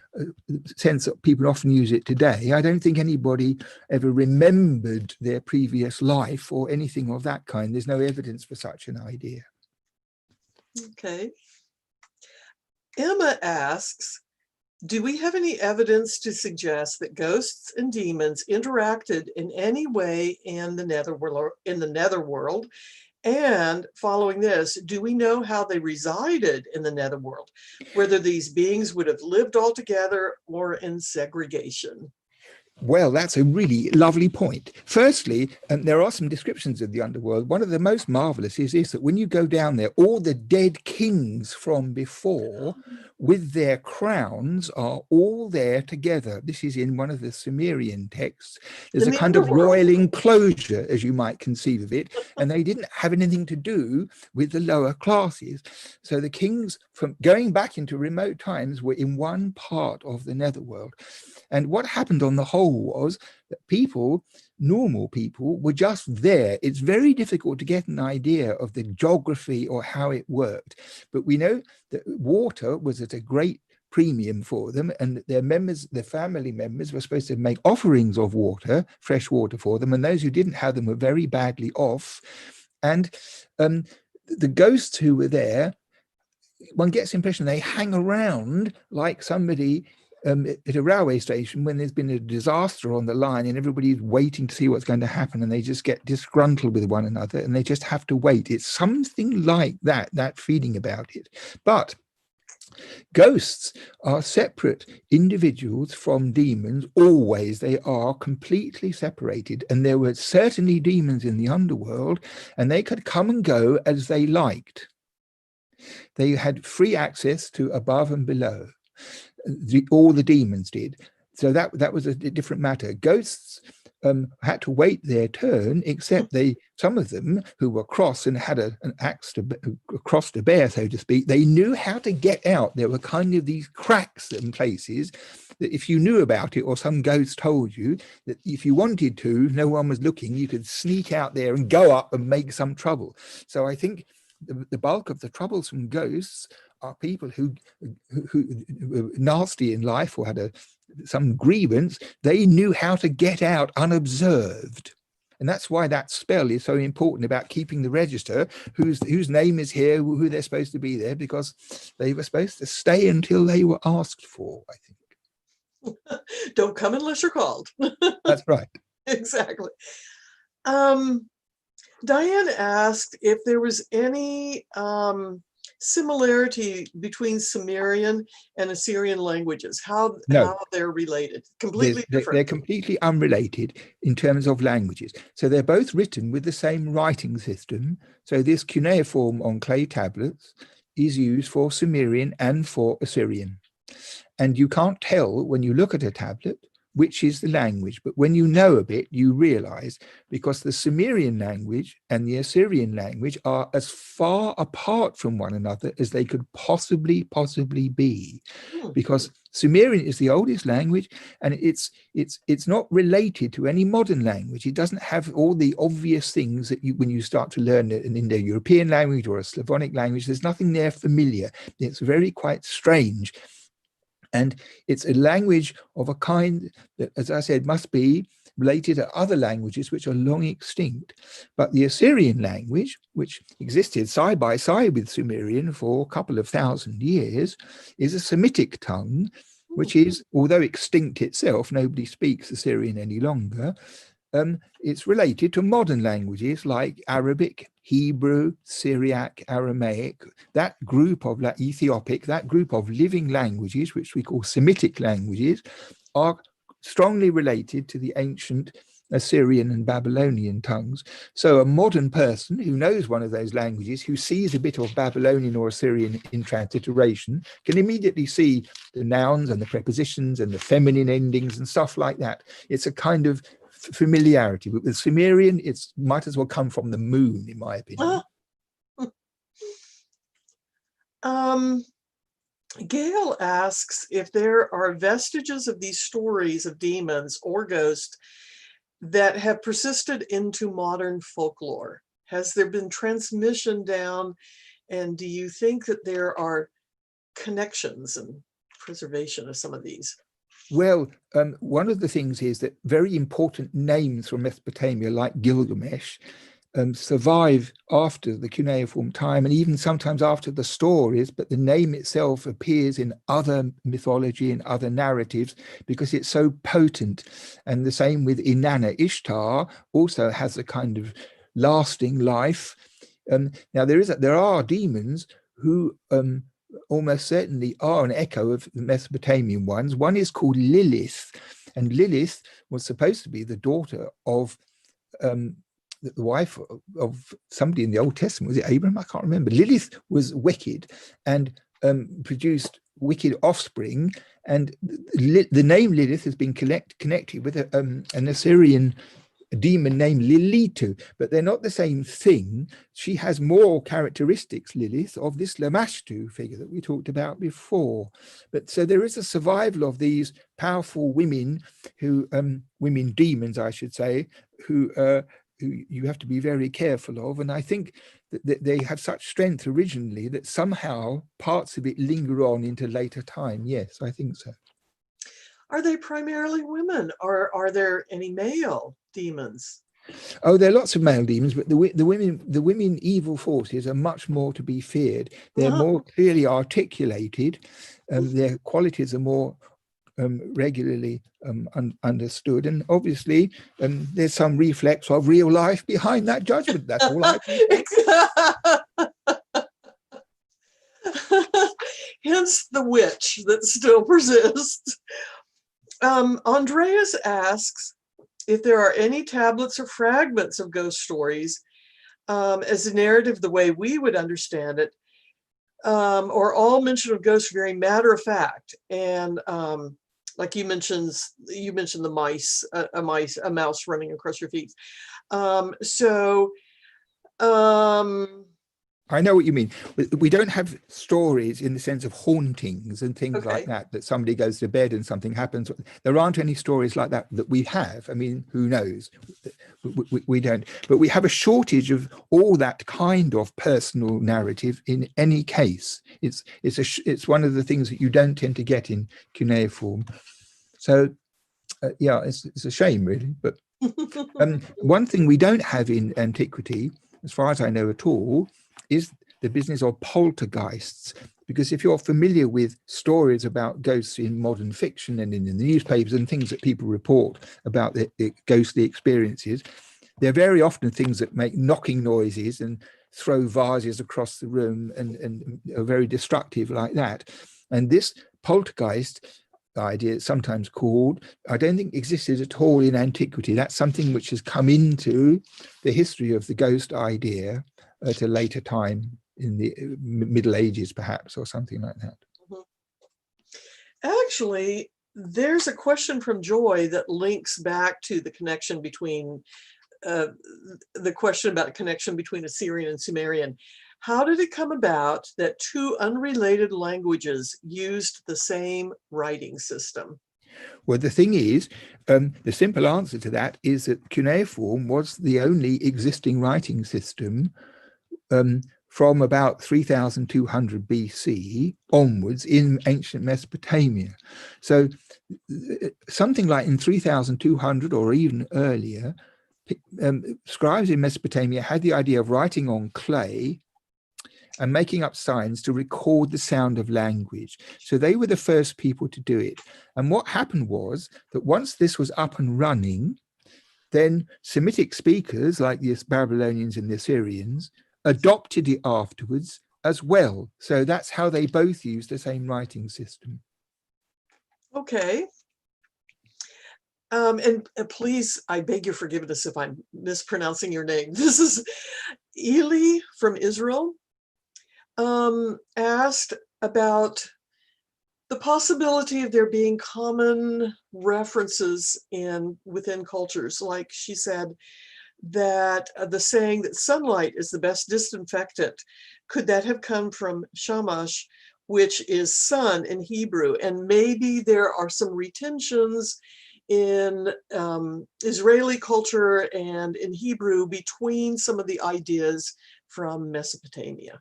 the sense that people often use it today. I don't think anybody ever remembered their previous life or anything of that kind. There's no evidence for such an idea. Okay. Emma asks, do we have any evidence to suggest that ghosts and demons interacted in any way in the netherworld? And following this, do we know how they resided in the netherworld, whether these beings would have lived all together or in segregation? Well, that's a really lovely point. Firstly, there are some descriptions of the underworld. One of the most marvelous is that when you go down there, all the dead kings from before with their crowns are all there together. This is in one of the Sumerian texts. There's In a the kind of underworld. royal enclosure, as you might conceive of it, and they didn't have anything to do with the lower classes. So the kings, from going back into remote times, were in one part of the netherworld. And what happened on the whole was that people, normal people, were just there. It's very difficult to get an idea of the geography or how it worked. But we know that water was at a great premium for them, and their members, their family members, were supposed to make offerings of water, fresh water for them, and those who didn't have them were very badly off. And the ghosts who were there, one gets the impression they hang around like somebody at a railway station when there's been a disaster on the line and everybody's waiting to see what's going to happen, and they just get disgruntled with one another and they just have to wait. It's something like that feeling about it. But ghosts are separate individuals from demons. Always, they are completely separated. And there were certainly demons in the underworld, and they could come and go as they liked. They had free access to above and below. All the demons did. So that was a different matter. Ghosts had to wait their turn, except some of them who were cross and had an axe to cross to bear, so to speak, they knew how to get out. There were kind of these cracks in places that if you knew about it, or some ghost told you that if you wanted to, no one was looking, you could sneak out there and go up and make some trouble. So I think the bulk of the troublesome ghosts are people who were nasty in life or had some grievance. They knew how to get out unobserved. And that's why that spell is so important about keeping the register, whose name is here, who they're supposed to be there, because they were supposed to stay until they were asked for, I think. Don't come unless you're called. That's right. Exactly. Diane asked if there was any similarity between Sumerian and Assyrian languages, how they're related. Completely different. They're completely unrelated in terms of languages. So they're both written with the same writing system. So this cuneiform on clay tablets is used for Sumerian and for Assyrian. And you can't tell when you look at a tablet which is the language. But when you know a bit, you realize, because the Sumerian language and the Assyrian language are as far apart from one another as they could possibly be. Because Sumerian is the oldest language, and it's not related to any modern language. It doesn't have all the obvious things that when you start to learn an Indo-European language or a Slavonic language, there's nothing there familiar. It's very quite strange. And it's a language of a kind that, as I said, must be related to other languages which are long extinct. But the Assyrian language, which existed side by side with Sumerian for a couple of thousand years, is a Semitic tongue, which is, although extinct itself, nobody speaks Assyrian any longer. It's related to modern languages like Arabic, Hebrew, Syriac, Aramaic, that group of Ethiopic, that group of living languages, which we call Semitic languages, are strongly related to the ancient Assyrian and Babylonian tongues. So a modern person who knows one of those languages, who sees a bit of Babylonian or Assyrian in transliteration, can immediately see the nouns and the prepositions and the feminine endings and stuff like that. It's a kind of familiarity. But with Sumerian, it might as well come from the moon, in my opinion. Gail asks if there are vestiges of these stories of demons or ghosts that have persisted into modern folklore. Has there been transmission down, and do you think that there are connections and preservation of some of these? Well, one of the things is that very important names from Mesopotamia, like Gilgamesh, survive after the cuneiform time and even sometimes after the stories, but the name itself appears in other mythology and other narratives because it's so potent. And the same with Inanna. Ishtar also has a kind of lasting life. Now there are demons who almost certainly are an echo of the Mesopotamian ones. One is called Lilith, and Lilith was supposed to be the daughter of the wife of somebody in the Old Testament. Was it Abraham? I can't remember. Lilith was wicked and produced wicked offspring, and the name Lilith has been connected with an Assyrian demon named Lilitu, but they're not the same thing. She has more characteristics, Lilith, of this Lamashtu figure that we talked about before. But so there is a survival of these powerful women who, women demons, I should say, who you have to be very careful of. And I think that they have such strength originally that somehow parts of it linger on into later time. Yes, I think so. Are they primarily women, or are there any male demons? Oh, there are lots of male demons, but the women evil forces are much more to be feared. They're more clearly articulated. Their qualities are more regularly understood, and obviously there's some reflex of real life behind that judgment. That's all I can say. Hence the witch that still persists. Andreas asks if there are any tablets or fragments of ghost stories as a narrative the way we would understand it, or all mention of ghosts very matter of fact. And like you mentioned the mice, a mouse running across your feet. I know what you mean. We don't have stories in the sense of hauntings and things Okay. like that somebody goes to bed and something happens. There aren't any stories like that we have. I mean, who knows? We don't. But we have a shortage of all that kind of personal narrative in any case. It's one of the things that you don't tend to get in cuneiform. So, yeah, it's a shame, really. But one thing we don't have in antiquity, as far as I know at all, is the business of poltergeists. Because if you're familiar with stories about ghosts in modern fiction and in the newspapers and things that people report about the ghostly experiences, they're very often things that make knocking noises and throw vases across the room and are very destructive like that. And this poltergeist idea, it's sometimes called, I don't think existed at all in antiquity. That's something which has come into the history of the ghost idea at a later time in the Middle Ages, perhaps, or something like that. Actually, there's a question from Joy that links back to the connection between the question about a connection between Assyrian and Sumerian. How did it come about that two unrelated languages used the same writing system? Well, the thing is, the simple answer to that is that cuneiform was the only existing writing system from about 3200 BC onwards in ancient Mesopotamia. So something like in 3200 or even earlier, scribes in Mesopotamia had the idea of writing on clay and making up signs to record the sound of language. So they were the first people to do it. And what happened was that once this was up and running, then Semitic speakers like the Babylonians and the Assyrians adopted it afterwards as well. So that's how they both used the same writing system. Okay. And please, I beg your forgiveness if I'm mispronouncing your name. This is Eli from Israel. Asked about the possibility of there being common references within cultures. Like she said that the saying that sunlight is the best disinfectant, could that have come from shamash, which is sun in Hebrew? And maybe there are some retentions in Israeli culture and in Hebrew between some of the ideas from Mesopotamia.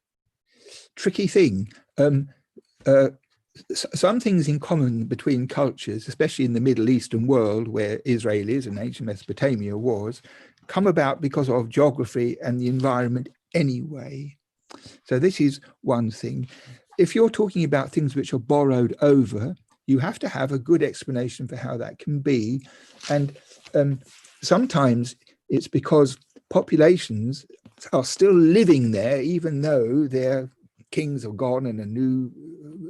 Tricky thing. Some things in common between cultures, especially in the Middle Eastern world where Israel is and ancient Mesopotamia was, come about because of geography and the environment anyway. So this is one thing. If you're talking about things which are borrowed over, you have to have a good explanation for how that can be. And sometimes it's because populations are still living there, even though their kings are gone and a new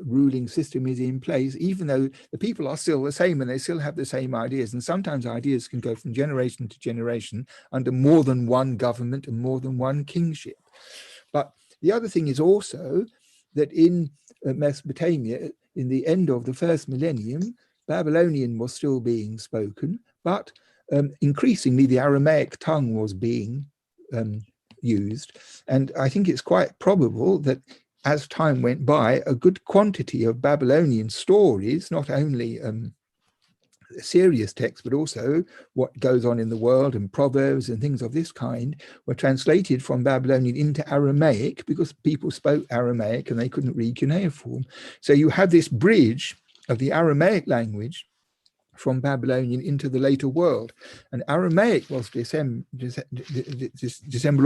ruling system is in place, even though the people are still the same and they still have the same ideas. And sometimes ideas can go from generation to generation under more than one government and more than one kingship. But the other thing is also that in Mesopotamia, in the end of the first millennium, Babylonian was still being spoken, but increasingly the Aramaic tongue was being used. And I think it's quite probable that as time went by, a good quantity of Babylonian stories, not only serious texts, but also what goes on in the world and proverbs and things of this kind, were translated from Babylonian into Aramaic because people spoke Aramaic and they couldn't read cuneiform. So you have this bridge of the Aramaic language from Babylonian into the later world. And Aramaic was dissembled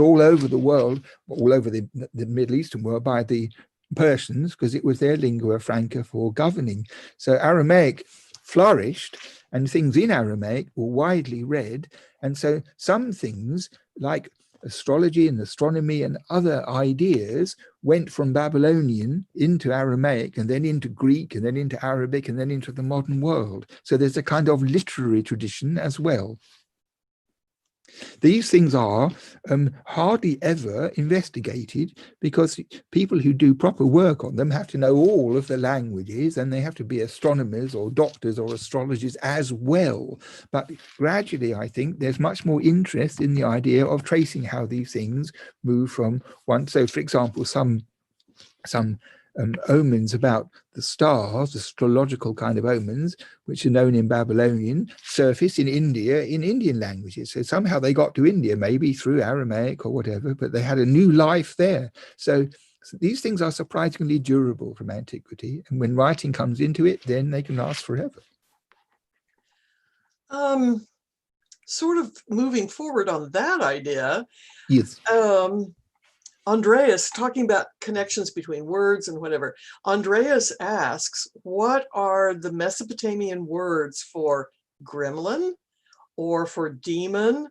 all over the world, all over the Middle Eastern world by the Persians, because it was their lingua franca for governing. So Aramaic flourished and things in Aramaic were widely read. And so some things like astrology and astronomy and other ideas went from Babylonian into Aramaic and then into Greek and then into Arabic and then into the modern world. So there's a kind of literary tradition as well. These things are hardly ever investigated because people who do proper work on them have to know all of the languages and they have to be astronomers or doctors or astrologers as well. But gradually, I think there's much more interest in the idea of tracing how these things move from one. So, for example, some omens about the stars, astrological kind of omens, which are known in Babylonian, surface in India in Indian languages. So somehow they got to India, maybe through Aramaic or whatever, but they had a new life there. So these things are surprisingly durable from antiquity. And when writing comes into it, then they can last forever. Sort of moving forward on that idea. Yes. Andreas, talking about connections between words and whatever, Andreas asks, what are the Mesopotamian words for gremlin or for demon?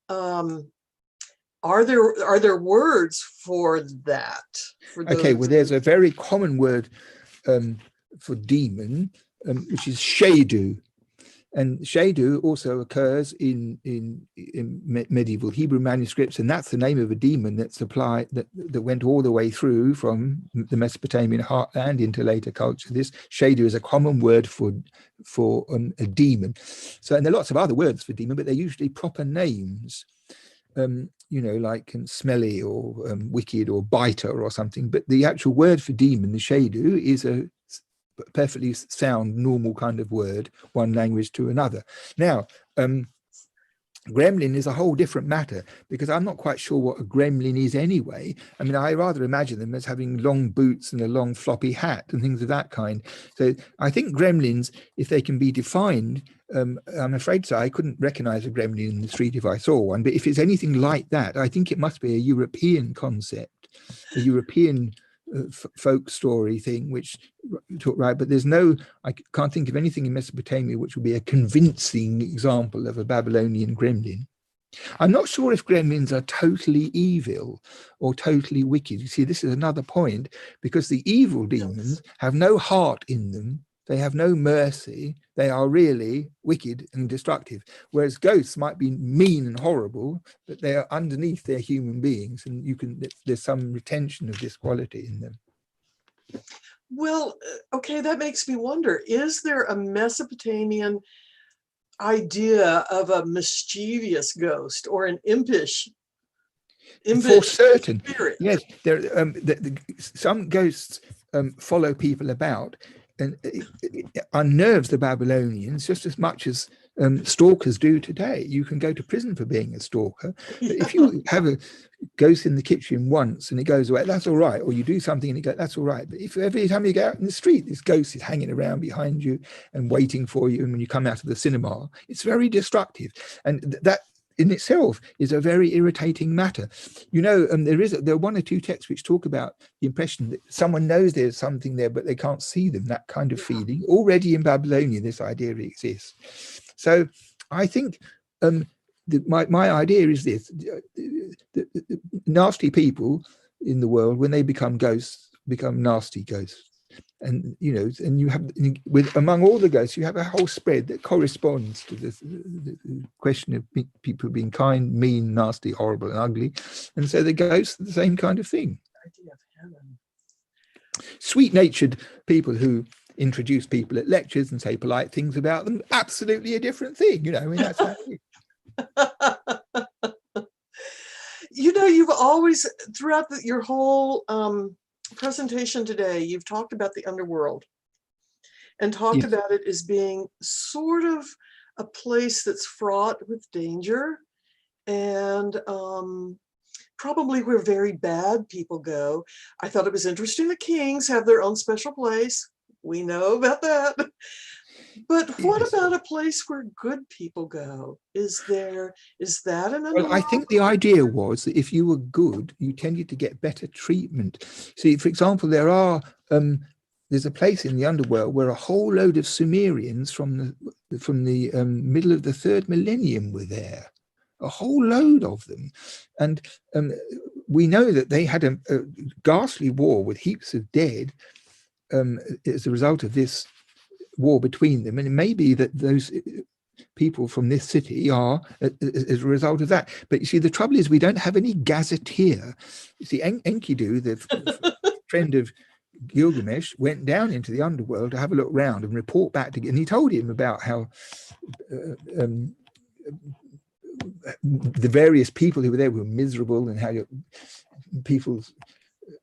Are there words for that? Okay, well, there's a very common word for demon, which is shadu. And shadu also occurs in medieval Hebrew manuscripts, and that's the name of a demon that went all the way through from the Mesopotamian heartland into later culture. This shadu is a common word for a demon. So, and there are lots of other words for demon, but they're usually proper names. Like smelly or wicked or biter or something. But the actual word for demon, the shadu, is a perfectly sound, normal kind of word, one language to another. Now, gremlin is a whole different matter because I'm not quite sure what a gremlin is anyway. I mean, I rather imagine them as having long boots and a long floppy hat and things of that kind. So I think gremlins, if they can be defined, I'm afraid so. I couldn't recognize a gremlin in the street if I saw one, but if it's anything like that, I think it must be a European concept, a European folk story thing, which right, but I can't think of anything in Mesopotamia which would be a convincing example of a Babylonian gremlin. I'm not sure if gremlins are totally evil or totally wicked. You see, this is another point, because the evil demons have no heart in them. They have no mercy. They are really wicked and destructive. Whereas ghosts might be mean and horrible, but they are underneath, they're human beings, and there's some retention of this quality in them. Well, okay, that makes me wonder, is there a Mesopotamian idea of a mischievous ghost or an impish For certain, spirit? yes. Some ghosts follow people about, and it unnerves the Babylonians just as much as stalkers do today. You can go to prison for being a stalker, but if you have a ghost in the kitchen once and it goes away, that's all right. Or you do something and you go, that's all right. But if every time you go out in the street, this ghost is hanging around behind you and waiting for you, and when you come out of the cinema, it's very destructive. And that in itself is a very irritating matter. You know, there are one or two texts which talk about the impression that someone knows there's something there, but they can't see them, that kind of feeling. Already in Babylonia, this idea exists. So I think my idea is this: the nasty people in the world, when they become ghosts, become nasty ghosts. And you know, and you have among all the ghosts, you have a whole spread that corresponds to the question of people being kind, mean, nasty, horrible, and ugly. And so the ghosts are the same kind of thing. Sweet-natured people who introduce people at lectures and say polite things about them, absolutely a different thing. You know, I mean, that's how it is. You know, you've always, throughout your whole presentation today, you've talked about the underworld and talked about it as being sort of a place that's fraught with danger and probably where very bad people go. I thought it was interesting that kings have their own special place. We know about that. But what about a place where good people go? Is that an underworld? Well, I think the idea was that if you were good, you tended to get better treatment. See, for example, there's a place in the underworld where a whole load of Sumerians from the middle of the 3rd millennium were there. A whole load of them. And we know that they had a ghastly war with heaps of dead as a result of this war between them. And it may be that those people from this city are as a result of that. But you see, the trouble is we don't have any gazetteer. You see, Enkidu, the friend of Gilgamesh, went down into the underworld to have a look round and report back to, and he told him about how the various people who were there were miserable, and how people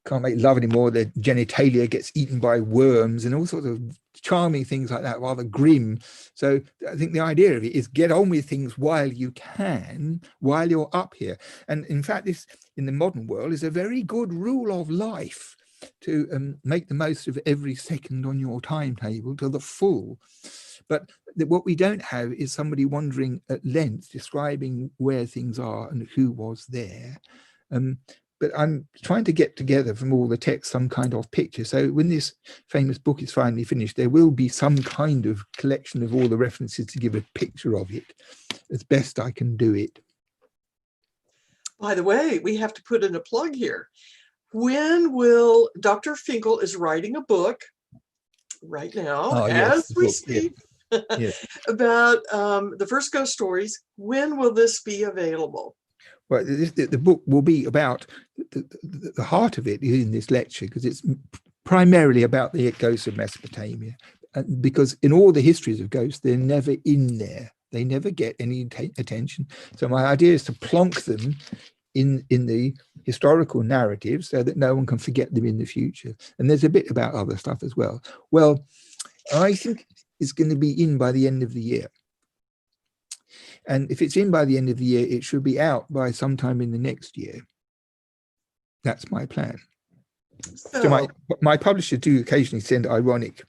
can't make love anymore, their genitalia gets eaten by worms and all sorts of charming things like that, rather grim. So I think the idea of it is get on with things while you can, while you're up here. And in fact, this in the modern world is a very good rule of life, to make the most of every second on your timetable to the full. But what we don't have is somebody wandering at length describing where things are and who was there. But I'm trying to get together from all the text some kind of picture. So when this famous book is finally finished, there will be some kind of collection of all the references to give a picture of it as best I can do it. By the way, we have to put in a plug here. When will Dr. Finkel is writing a book right now, as we speak, about the first ghost stories. When will this be available? Well, the book will be about, the heart of it is in this lecture, because it's primarily about the ghosts of Mesopotamia. Because in all the histories of ghosts, they're never in there. They never get any attention. So my idea is to plonk them in the historical narrative so that no one can forget them in the future. And there's a bit about other stuff as well. Well, I think it's going to be in by the end of the year. And if it's in by the end of the year, it should be out by sometime in the next year. That's my plan. So my publisher do occasionally send ironic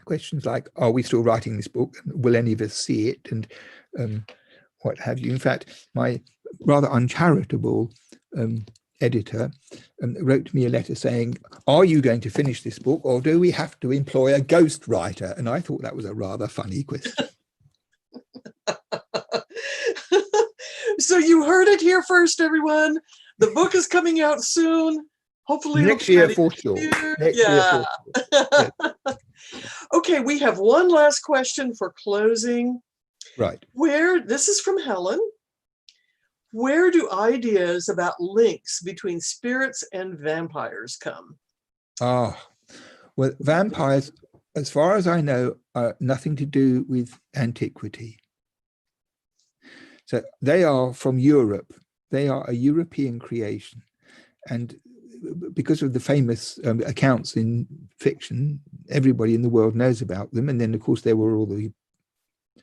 questions like, are we still writing this book? Will any of us see it? And what have you. In fact, my rather uncharitable editor wrote me a letter saying, are you going to finish this book, or do we have to employ a ghostwriter? And I thought that was a rather funny question. So you heard it here first, everyone. The book is coming out soon. Hopefully next year for sure. Next year for sure. Yes. Okay, we have one last question for closing. Right. This is from Helen. Where do ideas about links between spirits and vampires come? Well, vampires, as far as I know, are nothing to do with antiquity. So they are from Europe. They are a European creation. And because of the famous accounts in fiction, everybody in the world knows about them. And then, of course, there were all the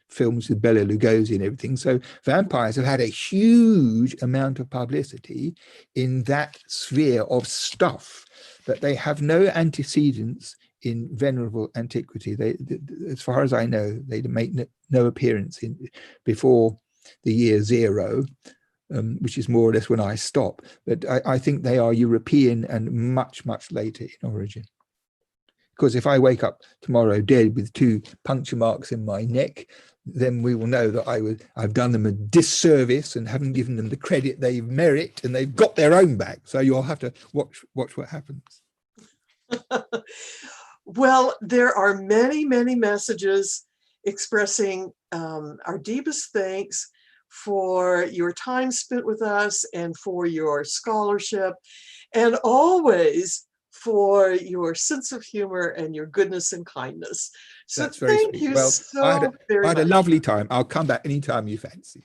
films with Bela Lugosi and everything. So vampires have had a huge amount of publicity in that sphere of stuff, but they have no antecedents in venerable antiquity. They, as far as I know, they make no appearance before the year 0, which is more or less when I stop. But I think they are European and much, much later in origin. Because if I wake up tomorrow dead with 2 puncture marks in my neck, then we will know that I've done them a disservice and haven't given them the credit they merit, and they've got their own back. So you'll have to watch what happens. Well, there are many, many messages expressing our deepest thanks for your time spent with us and for your scholarship, and always for your sense of humor and your goodness and kindness. So That's very thank sweet. you Well, so very I had a much. lovely time. I'll come back anytime you fancy.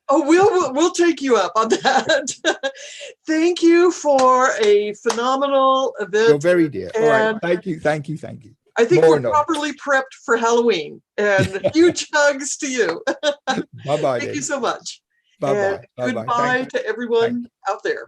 Oh, we'll take you up on that. Thank you for a phenomenal event. You're very dear. All right. And Thank you. Thank you. Thank you. I think More we're and on. properly prepped for Halloween. And huge hugs to you. Bye-bye Thank you then. so much. Bye-bye. And Bye-bye. goodbye Thank you. to everyone out there.